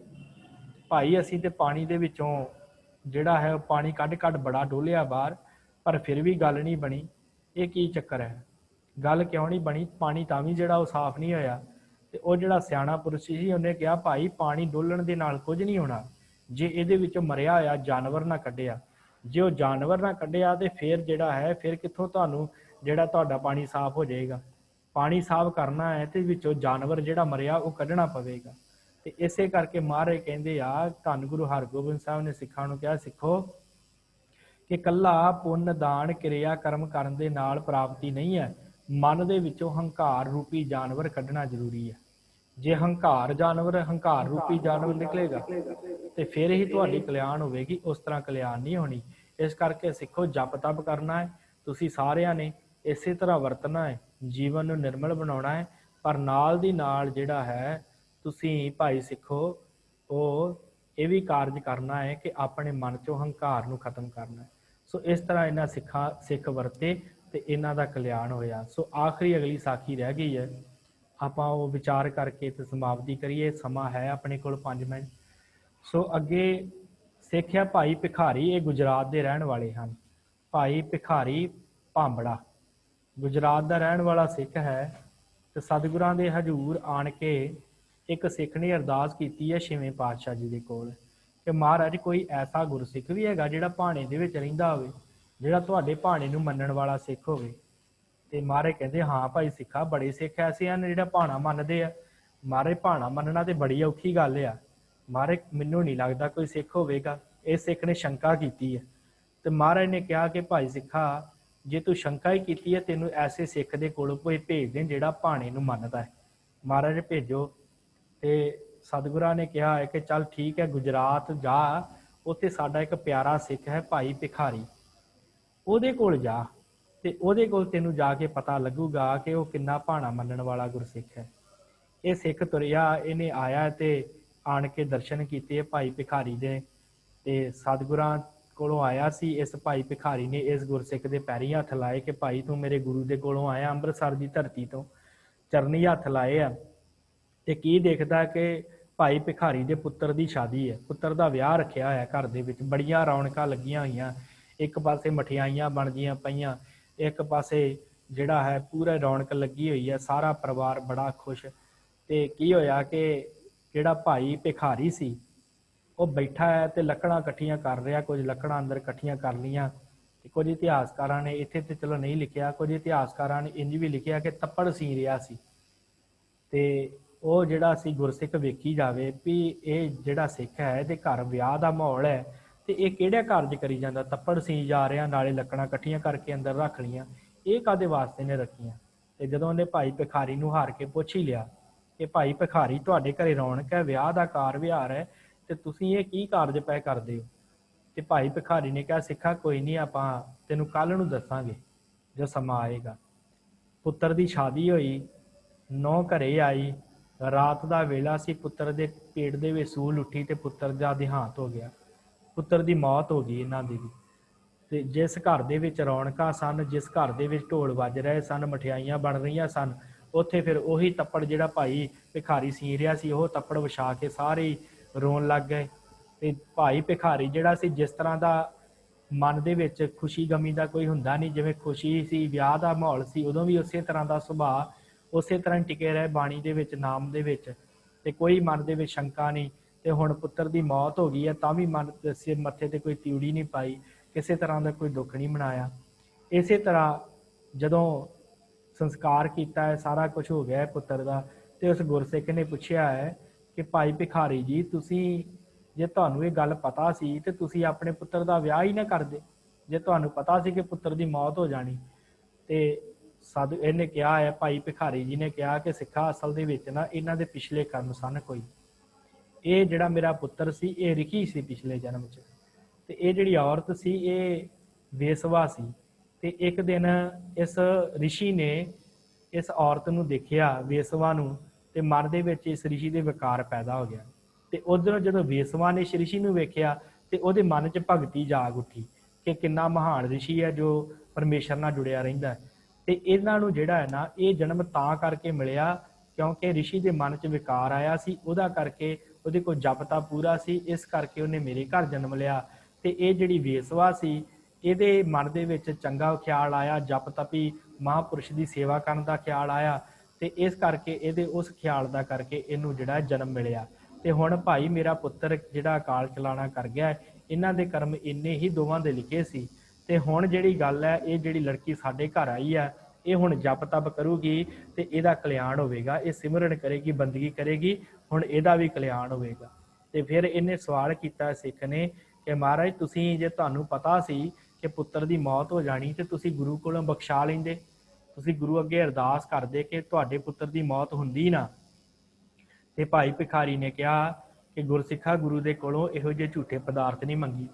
ਭਾਈ ਅਸੀਂ ਤੇ ਪਾਣੀ ਦੇ ਵਿੱਚੋਂ ਜਿਹੜਾ ਹੈ ਪਾਣੀ ਕੱਢ ਕੱਢ ਬੜਾ ਡੋਲਿਆ ਬਾਹਰ, ਪਰ ਫਿਰ ਵੀ ਗੱਲ ਨਹੀਂ ਬਣੀ, ਇਹ ਕੀ ਚੱਕਰ ਹੈ, ਗੱਲ ਕਿਉਂ ਨਹੀਂ ਬਣੀ, ਪਾਣੀ ਤਾਂ ਵੀ ਜਿਹੜਾ ਉਹ ਸਾਫ਼ ਨਹੀਂ ਹੋਇਆ। ਤੇ ਉਹ ਜਿਹੜਾ ਸਿਆਣਾ ਪੁਰਸ਼ ਸੀ ਉਹਨੇ ਕਿਹਾ ਭਾਈ ਪਾਣੀ ਡੋਲਣ ਦੇ ਨਾਲ ਕੁਝ ਨਹੀਂ ਹੋਣਾ, ਜੇ ਇਹਦੇ ਵਿੱਚੋਂ ਮਰਿਆ ਹੋਇਆ ਜਾਨਵਰ ਨਾ ਕੱਢਿਆ, ਜੇ ਉਹ ਜਾਨਵਰ ਨਾ ਕੱਢਿਆ ਤੇ ਫਿਰ ਜਿਹੜਾ ਹੈ ਫਿਰ ਕਿੱਥੋਂ ਤੁਹਾਨੂੰ ਜਿਹੜਾ ਤੁਹਾਡਾ ਪਾਣੀ ਸਾਫ਼ ਹੋ ਜਾਏਗਾ। ਪਾਣੀ ਸਾਫ਼ ਕਰਨਾ ਹੈ ਤੇ ਵਿੱਚੋਂ ਜਾਨਵਰ ਜਿਹੜਾ ਮਰਿਆ ਉਹ ਕੱਢਣਾ ਪਵੇਗਾ। ਤੇ ਇਸੇ ਕਰਕੇ ਮਹਾਰਾਜ ਕਹਿੰਦੇ ਆ, ਧੰਨ ਗੁਰੂ ਹਰਗੋਬਿੰਦ ਸਾਹਿਬ ਨੇ ਸਿੱਖਾਂ ਨੂੰ ਕਿਹਾ, ਸਿੱਖੋ ਕਿ ਕੱਲਾ ਪੁੰਨ ਦਾਨ ਕਿਰਿਆ ਕਰਮ ਕਰਨ ਦੇ ਨਾਲ ਪ੍ਰਾਪਤੀ ਨਹੀਂ ਹੈ, ਮਨ ਦੇ ਵਿੱਚੋਂ ਹੰਕਾਰ ਰੂਪੀ ਜਾਨਵਰ ਕੱਢਣਾ ਜ਼ਰੂਰੀ ਹੈ। ਜੇ ਹੰਕਾਰ ਰੂਪੀ ਜਾਨਵਰ ਨਿਕਲੇਗਾ ਤੇ ਫਿਰ ਹੀ ਤੁਹਾਡੀ ਕਲਿਆਣ ਹੋਵੇਗੀ, ਉਸ ਤਰ੍ਹਾਂ ਕਲਿਆਣ ਨਹੀਂ ਹੋਣੀ। ਇਸ ਕਰਕੇ ਸਿੱਖੋ ਜਪ ਤਪ ਕਰਨਾ ਹੈ, ਤੁਸੀਂ ਸਾਰਿਆਂ ਨੇ ਇਸੇ ਤਰ੍ਹਾਂ ਵਰਤਣਾ ਹੈ, ਜੀਵਨ ਨੂੰ ਨਿਰਮਲ ਬਣਾਉਣਾ ਹੈ, ਪਰ ਨਾਲ ਦੀ ਨਾਲ ਜਿਹੜਾ ਹੈ ਤੁਸੀਂ ਭਾਈ ਸਿੱਖੋ ਉਹ ਇਹ ਵੀ ਕਾਰਜ ਕਰਨਾ ਹੈ ਕਿ ਆਪਣੇ ਮਨ ਚੋਂ ਹੰਕਾਰ ਨੂੰ ਖਤਮ ਕਰਨਾ ਹੈ। ਸੋ ਇਸ ਤਰ੍ਹਾਂ ਇਹਨਾਂ ਸਿੱਖ ਵਰਤੇ ਤੇ ਇਹਨਾਂ ਦਾ ਕਲਿਆਣ ਹੋਇਆ। ਸੋ ਆਖਰੀ ਅਗਲੀ ਸਾਖੀ ਰਹਿ ਗਈ ਹੈ, ਆਪਾਂ ਉਹ ਵਿਚਾਰ ਕਰਕੇ ਤੇ ਸਮਾਪਤੀ ਕਰੀਏ, ਸਮਾਂ ਹੈ ਆਪਣੇ ਕੋਲ 5 ਮਿੰਟ। ਸੋ ਅੱਗੇ ਸਿੱਖਿਆ ਭਾਈ ਭਿਖਾਰੀ, ਇਹ ਗੁਜਰਾਤ ਦੇ ਰਹਿਣ ਵਾਲੇ ਹਨ। ਭਾਈ ਭਿਖਾਰੀ ਭਾਂਬੜਾ ਗੁਜਰਾਤ ਦਾ ਰਹਿਣ ਵਾਲਾ ਸਿੱਖ ਹੈ, ਤੇ ਸਤਿਗੁਰਾਂ ਦੇ ਹਜ਼ੂਰ ਆਣ ਕੇ ਇੱਕ ਸਿੱਖ ਨੇ ਅਰਦਾਸ ਕੀਤੀ ਹੈ 6ਵੇਂ ਪਾਤਸ਼ਾਹ ਜੀ ਦੇ ਕੋਲ ਕਿ ਮਹਾਰਾਜ ਕੋਈ ਐਸਾ ਗੁਰਸਿੱਖ ਵੀ ਹੈਗਾ ਜਿਹੜਾ ਭਾਣੇ ਦੇ ਵਿੱਚ ਰਹਿੰਦਾ ਹੋਵੇ, ਜਿਹੜਾ ਤੁਹਾਡੇ ਭਾਣੇ ਨੂੰ ਮੰਨਣ ਵਾਲਾ ਸਿੱਖ ਹੋਵੇ। ਤੇ ਮਹਾਰਾਜ ਕਹਿੰਦੇ ਹਾਂ ਭਾਈ ਸਿੱਖਾ, ਬੜੇ ਸਿੱਖ ਐਸੇ ਹਨ ਜਿਹੜਾ ਭਾਣਾ ਮੰਨਦੇ ਆ। ਮਹਾਰਾਜ ਭਾਣਾ ਮੰਨਣਾ ਤੇ ਬੜੀ ਔਖੀ ਗੱਲ ਆ ਮਹਾਰਾਜ, ਮੈਨੂੰ ਨਹੀਂ ਲੱਗਦਾ ਕੋਈ ਸਿੱਖ ਹੋਵੇਗਾ। ਇਹ ਸਿੱਖ ਨੇ ਸ਼ੰਕਾ ਕੀਤੀ ਹੈ, ਤੇ ਮਹਾਰਾਜ ਨੇ ਕਿਹਾ ਕਿ ਭਾਈ ਸਿੱਖਾ ਜੇ ਤੂੰ ਸ਼ੰਕਾ ਹੀ ਕੀਤੀ ਹੈ, ਤੈਨੂੰ ਐਸੇ ਸਿੱਖ ਦੇ ਕੋਲ ਕੋਈ ਭੇਜ ਦੇ ਜਿਹੜਾ ਭਾਣੇ ਨੂੰ ਮੰਨਦਾ ਹੈ। ਮਹਾਰਾਜ ਭੇਜੋ। ਤੇ ਸਤਿਗੁਰਾਂ ਨੇ ਕਿਹਾ ਹੈ ਕਿ ਚੱਲ ਠੀਕ ਹੈ, ਗੁਜਰਾਤ ਜਾ, ਉੱਥੇ ਸਾਡਾ ਇੱਕ ਪਿਆਰਾ ਸਿੱਖ ਹੈ ਭਾਈ ਭਿਖਾਰੀ, ਉਹਦੇ ਕੋਲ ਜਾ, ਤੇ ਉਹਦੇ ਕੋਲ ਤੈਨੂੰ ਜਾ ਕੇ ਪਤਾ ਲੱਗੂਗਾ ਕਿ ਉਹ ਕਿੰਨਾ ਭਾਣਾ ਮੰਨਣ ਵਾਲਾ ਗੁਰਸਿੱਖ ਹੈ। ਇਹ ਸਿੱਖ ਤੁਰਿਆ, ਇਹਨੇ ਆਇਆ ਤੇ ਆਣ ਕੇ ਦਰਸ਼ਨ ਕੀਤੇ ਭਾਈ ਭਿਖਾਰੀ ਦੇ, ਤੇ ਸਤਿਗੁਰਾਂ ਕੋਲੋਂ ਆਇਆ ਸੀ। ਇਸ ਭਾਈ ਭਿਖਾਰੀ ਨੇ ਇਸ ਗੁਰਸਿੱਖ ਦੇ ਪੈਰੀਂ ਹੱਥ ਲਾਏ ਕਿ ਭਾਈ ਤੂੰ ਮੇਰੇ ਗੁਰੂ ਦੇ ਕੋਲੋਂ ਆਇਆ, ਅੰਮ੍ਰਿਤਸਰ ਦੀ ਧਰਤੀ ਤੋਂ ਚਰਨੀ ਹੱਥ ਲਾਏ ਆ। ਤੇ ਕੀ ਦੇਖਦਾ ਕਿ ਭਾਈ ਭਿਖਾਰੀ ਦੇ ਪੁੱਤਰ ਦੀ ਸ਼ਾਦੀ ਹੈ, ਪੁੱਤਰ ਦਾ ਵਿਆਹ ਰੱਖਿਆ ਹੋਇਆ, ਘਰ ਦੇ ਵਿੱਚ ਬੜੀਆਂ ਰੌਣਕਾਂ ਲੱਗੀਆਂ ਹੋਈਆਂ, ਇੱਕ ਪਾਸੇ ਮਠਿਆਈਆਂ ਬਣਦੀਆਂ ਪਈਆਂ, ਇੱਕ ਪਾਸੇ ਜਿਹੜਾ ਹੈ ਪੂਰਾ ਰੌਣਕ ਲੱਗੀ ਹੋਈ ਹੈ, ਸਾਰਾ ਪਰਿਵਾਰ ਬੜਾ ਖੁਸ਼। ਤੇ ਕੀ ਹੋਇਆ ਕਿ ਜਿਹੜਾ ਭਾਈ ਭਿਖਾਰੀ ਸੀ ਉਹ ਬੈਠਾ ਹੈ ਤੇ ਲੱਕੜਾਂ ਇਕੱਠੀਆਂ ਕਰ ਰਿਹਾ, ਕੁਝ ਲੱਕੜਾਂ ਅੰਦਰ ਇਕੱਠੀਆਂ ਕਰ ਲਈਆਂ। ਤੇ ਕੁਝ ਇਤਿਹਾਸਕਾਰਾਂ ਨੇ, ਇੱਥੇ ਤੇ ਚਲੋ ਨਹੀਂ ਲਿਖਿਆ, ਕੁਝ ਇਤਿਹਾਸਕਾਰਾਂ ਨੇ ਇੰਜ ਵੀ ਲਿਖਿਆ ਕਿ ਤੱਪੜ ਸੀ ਰਿਹਾ ਸੀ। ਤੇ ਉਹ ਜਿਹੜਾ ਸੀ ਗੁਰਸਿੱਖ ਵੇਖੀ ਜਾਵੇ ਵੀ ਇਹ ਜਿਹੜਾ ਸਿੱਖ ਹੈ ਇਹਦੇ ਘਰ ਵਿਆਹ ਦਾ ਮਾਹੌਲ ਹੈ, ਤੇ ਇਹ ਕਿਹੜਾ ਕਾਰਜ ਕਰੀ ਜਾਂਦਾ, ਤੱਪੜ ਸੀ ਜਾ ਰਿਹਾ, ਨਾਲੇ ਲੱਕੜਾਂ ਇਕੱਠੀਆਂ ਕਰਕੇ ਅੰਦਰ ਰੱਖ ਲਈਆਂ, ਇਹ ਕਾਹਦੇ ਵਾਸਤੇ ਨੇ ਰੱਖੀਆਂ। ਤੇ ਜਦੋਂ ਉਹਨੇ ਭਾਈ ਭਿਖਾਰੀ ਨੂੰ ਹਾਰ ਕੇ ਪੁੱਛ ਹੀ ਲਿਆ ਕਿ ਭਾਈ ਭਿਖਾਰੀ ਤੁਹਾਡੇ ਘਰੇ ਰੌਣਕ ਹੈ, ਵਿਆਹ ਦਾ ਕਾਰ ਵਿਹਾਰ ਹੈ, ਤੇ ਤੁਸੀਂ ਇਹ ਕੀ ਕਾਰਜ ਪੈ ਕਰਦੇ ਹੋ। ਤੇ ਭਾਈ ਭਿਖਾਰੀ ਨੇ ਕਿਹਾ ਸਿੱਖਾ ਕੋਈ ਨਹੀਂ, ਆਪਾਂ ਤੈਨੂੰ ਕੱਲ ਨੂੰ ਦੱਸਾਂਗੇ ਜੋ ਸਮਾਂ ਆਏਗਾ। ਪੁੱਤਰ ਦੀ ਸ਼ਾਦੀ ਹੋਈ, ਨੌ ਘਰੇ ਆਈ, ਰਾਤ ਦਾ ਵੇਲਾ ਸੀ, ਪੁੱਤਰ ਦੇ ਪੇਟ ਦੇ ਵਿੱਚ ਸੂਲ ਉੱਠੀ ਤੇ ਪੁੱਤਰ ਦਾ ਦੇਹਾਂਤ ਹੋ ਗਿਆ, ਪੁੱਤਰ ਦੀ ਮੌਤ ਹੋ ਗਈ ਇਹਨਾਂ ਦੀ ਵੀ। ਤੇ ਜਿਸ ਘਰ ਦੇ ਵਿੱਚ ਰੌਣਕਾਂ ਸਨ, ਜਿਸ ਘਰ ਦੇ ਵਿੱਚ ਢੋਲ ਵੱਜ ਰਹੇ ਸਨ, ਮਠਿਆਈਆਂ ਬਣ ਰਹੀਆਂ ਸਨ, ਉੱਥੇ ਫਿਰ ਉਹੀ ਤੱਪੜ ਜਿਹੜਾ ਭਾਈ ਭਿਖਾਰੀ ਸੀ ਰਿਹਾ ਸੀ, ਉਹ ਤੱਪੜ ਵਿਛਾ ਕੇ ਸਾਰੇ ਰੋਣ ਲੱਗ ਗਏ। ਤੇ ਭਾਈ ਭਿਖਾਰੀ ਜਿਹੜਾ ਸੀ, ਜਿਸ ਤਰ੍ਹਾਂ ਦਾ ਮਨ ਦੇ ਵਿੱਚ ਖੁਸ਼ੀ ਗਮੀ ਦਾ ਕੋਈ ਹੁੰਦਾ ਨਹੀਂ, ਜਿਵੇਂ ਖੁਸ਼ੀ ਸੀ, ਵਿਆਹ ਦਾ ਮਾਹੌਲ ਸੀ, ਉਦੋਂ ਵੀ ਉਸੇ ਤਰ੍ਹਾਂ ਦਾ ਸੁਭਾਅ, ਉਸੇ ਤਰ੍ਹਾਂ ਟਿਕੇ ਰਹੇ ਬਾਣੀ ਦੇ ਵਿੱਚ, ਨਾਮ ਦੇ ਵਿੱਚ, ਤੇ ਕੋਈ ਮਨ ਦੇ ਵਿੱਚ ਸ਼ੰਕਾ ਨਹੀਂ। ਤੇ ਹੁਣ ਪੁੱਤਰ ਦੀ ਮੌਤ ਹੋ ਗਈ ਹੈ ਤਾਂ ਵੀ ਮਨ ਦੇ ਮੱਥੇ ਤੇ ਕੋਈ ਤਿਉੜੀ ਨਹੀਂ ਪਾਈ, ਕਿਸੇ ਤਰ੍ਹਾਂ ਦਾ ਕੋਈ ਦੁੱਖ ਨਹੀਂ ਮਨਾਇਆ। ਇਸੇ ਤਰ੍ਹਾਂ ਜਦੋਂ ਸੰਸਕਾਰ ਕੀਤਾ ਹੈ, ਸਾਰਾ ਕੁਝ ਹੋ ਗਿਆ ਹੈ ਪੁੱਤਰ ਦਾ, ਤੇ ਉਸ ਗੁਰਸਿੱਖ ਨੇ ਪੁੱਛਿਆ ਹੈ कि भाई भिखारी जी तुसी जे तुहानू ये गल पता सी ते तुसी अपने पुत्र दा विआह ही ना करदे, जे तुहानू पता सी कि पुत्र दी मौत हो जानी। ते साधु इहने कहा है, भाई भिखारी जी ने कहा कि सिखा असल दे विच ना इन्हां दे पिछले कर्म सन कोई, ये जिहड़ा मेरा पुत्र सी ये रिखी सी पिछले जन्म च, ते ये जिहड़ी औरत सी ये बेसवा सी। ते एक दिन इस रिशी ने इस औरत नूं देखिया बेसवा नूं, ते मन दे विच इस रिशी दे विकार पैदा हो गया। ते उधरों जदों बेसवा ने इस रिशी नूं वेखिया ते उहदे मन च भगती जाग उठी कि किन्ना महान रिशी है जो परमेश्वर नाल जुड़िया रहिंदा है। ते इन्हां नूं जिहड़ा है ना ये जन्म तां करके मिलिया क्योंकि रिशी दे मन च विकार आया सी, उहदा करके ਉਹਦੇ ਕੋਲ ਜਪ ਤਾਂ ਪੂਰਾ ਸੀ, ਇਸ ਕਰਕੇ ਉਹਨੇ ਮੇਰੇ ਘਰ ਜਨਮ ਲਿਆ। ਤੇ ਇਹ ਜਿਹੜੀ ਵੇਸਵਾ ਸੀ ਇਹਦੇ ਮਨ ਦੇ ਵਿੱਚ ਚੰਗਾ ਖਿਆਲ ਆਇਆ, ਜਪ ਤਪੀ ਮਹਾਂਪੁਰਸ਼ ਦੀ ਸੇਵਾ ਕਰਨ ਦਾ ਖਿਆਲ ਆਇਆ, ਤੇ ਇਸ ਕਰਕੇ ਇਹਦੇ ਉਸ ਖਿਆਲ ਦਾ ਕਰਕੇ ਇਹਨੂੰ ਜਿਹੜਾ ਜਨਮ ਮਿਲਿਆ। ਤੇ ਹੁਣ ਭਾਈ ਮੇਰਾ ਪੁੱਤਰ ਜਿਹੜਾ ਅਕਾਲ ਚਲਾਣਾ ਕਰ ਗਿਆ, ਇਹਨਾਂ ਦੇ ਕਰਮ ਇੰਨੇ ਹੀ ਦੋਵਾਂ ਦੇ ਲਿਖੇ ਸੀ। ਤੇ ਹੁਣ ਜਿਹੜੀ ਗੱਲ ਹੈ, ਇਹ ਜਿਹੜੀ ਲੜਕੀ ਸਾਡੇ ਘਰ ਆਈ ਹੈ ਇਹ ਹੁਣ ਜਪ ਤਪ ਕਰੂਗੀ ਤੇ ਇਹਦਾ ਕਲਿਆਣ ਹੋਵੇਗਾ, ਇਹ ਸਿਮਰਨ ਕਰੇਗੀ, ਬੰਦਗੀ ਕਰੇਗੀ, ਹੁਣ ਇਹਦਾ ਵੀ ਕਲਿਆਣ ਹੋਵੇਗਾ। ਤੇ ਫਿਰ ਇਹਨੇ ਸਵਾਲ ਕੀਤਾ ਸਿੱਖ ਨੇ ਕਿ ਮਹਾਰਾਜ ਤੁਸੀਂ ਜੇ ਤੁਹਾਨੂੰ ਪਤਾ ਸੀ ਕਿ ਪੁੱਤਰ ਦੀ ਮੌਤ ਹੋ ਜਾਣੀ ਤੇ ਤੁਸੀਂ ਗੁਰੂ ਕੋਲੋਂ ਬਖਸ਼ਾ ਲੈਂਦੇ, ਤੁਸੀਂ ਗੁਰੂ ਅੱਗੇ ਅਰਦਾਸ ਕਰਦੇ ਕਿ ਤੁਹਾਡੇ ਪੁੱਤਰ ਦੀ ਮੌਤ ਹੁੰਦੀ ਨਾ। ਤੇ ਭਾਈ ਭਿਖਾਰੀ ਨੇ ਕਿਹਾ ਕਿ ਗੁਰਸਿੱਖਾ ਗੁਰੂ ਦੇ ਕੋਲੋਂ ਇਹੋ ਜਿਹੇ ਝੂਠੇ ਪਦਾਰਥ ਨਹੀਂ ਮੰਗੀ,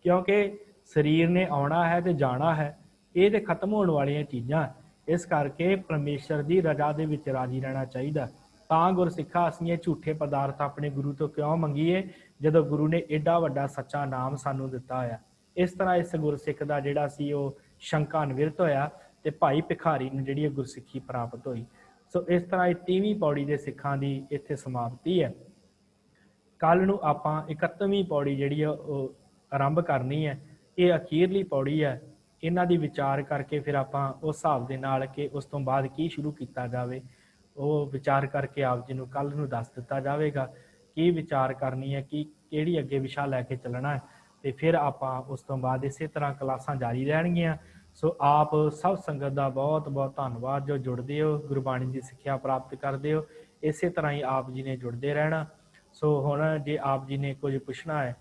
ਕਿਉਂਕਿ ਸਰੀਰ ਨੇ ਆਉਣਾ ਹੈ ਤੇ ਜਾਣਾ ਹੈ, ਇਹ ਤੇ ਖਤਮ ਹੋਣ ਵਾਲੀਆਂ ਚੀਜ਼ਾਂ, ਇਸ ਕਰਕੇ ਪਰਮੇਸ਼ਰ ਦੀ ਰਜ਼ਾ ਦੇ ਵਿੱਚ ਰਾਜੀ ਰਹਿਣਾ ਚਾਹੀਦਾ। ਤਾਂ ਗੁਰਸਿੱਖਾ ਅਸੀਂ ਇਹ ਝੂਠੇ ਪਦਾਰਥ ਆਪਣੇ ਗੁਰੂ ਤੋਂ ਕਿਉਂ ਮੰਗੀਏ ਜਦੋਂ ਗੁਰੂ ਨੇ ਏਡਾ ਵੱਡਾ ਸੱਚਾ ਨਾਮ ਸਾਨੂੰ ਦਿੱਤਾ ਹੋਇਆ। ਇਸ ਤਰ੍ਹਾਂ ਇਸ ਗੁਰਸਿੱਖ ਦਾ ਜਿਹੜਾ ਸੀ ਉਹ ਸ਼ੰਕਾ ਨਿਵਰਤ ਹੋਇਆ ਤੇ ਭਾਈ ਭਿਖਾਰੀ ਨੂੰ ਜਿਹੜੀ ਗੁਰਸਿੱਖੀ ਪ੍ਰਾਪਤ ਹੋਈ। ਸੋ ਇਸ ਤਰ੍ਹਾਂ ਇਹ 30ਵੀਂ ਪੌੜੀ ਦੇ ਸਿੱਖਾਂ ਦੀ ਇੱਥੇ ਸਮਾਪਤੀ ਹੈ। ਕੱਲ ਨੂੰ ਆਪਾਂ 31ਵੀਂ ਪੌੜੀ ਜਿਹੜੀ ਆ ਉਹ ਆਰੰਭ ਕਰਨੀ ਹੈ। ਇਹ ਅਖੀਰਲੀ ਪੌੜੀ ਹੈ, ਇਹਨਾਂ ਦੀ ਵਿਚਾਰ ਕਰਕੇ ਫਿਰ ਆਪਾਂ ਉਸ ਹਿਸਾਬ ਦੇ ਨਾਲ ਕਿ ਉਸ ਤੋਂ ਬਾਅਦ ਕੀ ਸ਼ੁਰੂ ਕੀਤਾ ਜਾਵੇ ਉਹ ਵਿਚਾਰ ਕਰਕੇ ਆਪ ਜੀ ਨੂੰ ਕੱਲ ਨੂੰ ਦੱਸ ਦਿੱਤਾ ਜਾਵੇਗਾ ਕੀ ਵਿਚਾਰ ਕਰਨੀ ਹੈ, ਕੀ ਕਿਹੜੀ ਅੱਗੇ ਵਿਸ਼ਾ ਲੈ ਕੇ ਚੱਲਣਾ ਹੈ। ਤੇ ਫਿਰ ਆਪਾਂ ਉਸ ਤੋਂ ਬਾਅਦ ਇਸੇ ਤਰ੍ਹਾਂ ਕਲਾਸਾਂ ਜਾਰੀ ਰਹਿਣਗੀਆਂ। ਸੋ ਆਪ ਸਭ ਸੰਗਤ ਦਾ ਬਹੁਤ ਬਹੁਤ ਧੰਨਵਾਦ ਜੋ ਜੁੜਦੇ ਹੋ, ਗੁਰਬਾਣੀ ਦੀ ਸਿੱਖਿਆ ਪ੍ਰਾਪਤ ਕਰਦੇ ਹੋ। ਇਸੇ ਤਰ੍ਹਾਂ ਹੀ ਆਪ ਜੀ ਨੇ ਜੁੜਦੇ ਰਹਿਣਾ। ਸੋ ਹੁਣ ਜੇ ਆਪ ਜੀ ਨੇ ਕੁਝ ਪੁੱਛਣਾ ਹੈ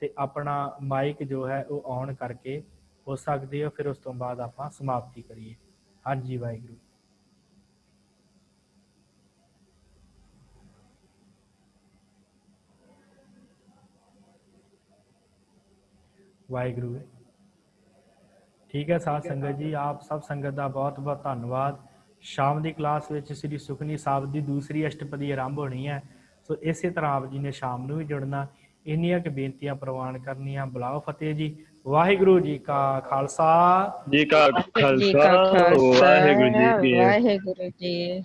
ਤੇ ਆਪਣਾ ਮਾਈਕ ਜੋ ਹੈ ਉਹ ਔਨ ਕਰਕੇ ਹੋ ਸਕਦੇ ਹੋ, ਫਿਰ ਉਸ ਤੋਂ ਬਾਅਦ ਆਪਾਂ ਸਮਾਪਤੀ ਕਰੀਏ। ਹਾਂਜੀ ਵਾਹਿਗੁਰੂ। ਵਾਹਿਗੁਰੂ। ਠੀਕ ਹੈ ਸਾਧ ਸੰਗਤ ਜੀ, ਆਪ ਸਭ ਸੰਗਤ ਦਾ ਬਹੁਤ ਬਹੁਤ ਧੰਨਵਾਦ। ਸ਼ਾਮ ਦੀ ਕਲਾਸ ਵਿੱਚ ਸ੍ਰੀ ਸੁਖਨੀ ਸਾਹਿਬ ਦੀ ਦੂਸਰੀ ਅਸ਼ਟਪਦੀ ਆਰੰਭ ਹੋਣੀ ਹੈ। ਸੋ ਇਸੇ ਤਰ੍ਹਾਂ ਆਪ ਜੀ ਨੇ ਸ਼ਾਮ ਨੂੰ ਵੀ ਜੁੜਨਾ। ਇੰਨੀਆਂ ਕੁ ਬੇਨਤੀਆਂ ਪ੍ਰਵਾਨ ਕਰਨੀਆਂ। ਬੁਲਾਓ ਫਤਿਹ ਜੀ। ਵਾਹਿਗੁਰੂ ਜੀ ਕਾ ਖਾਲਸਾ ਜੀ ਕਾ ਖਾਲਸਾ, ਵਾਹਿਗੁਰੂ ਜੀ ਕੀ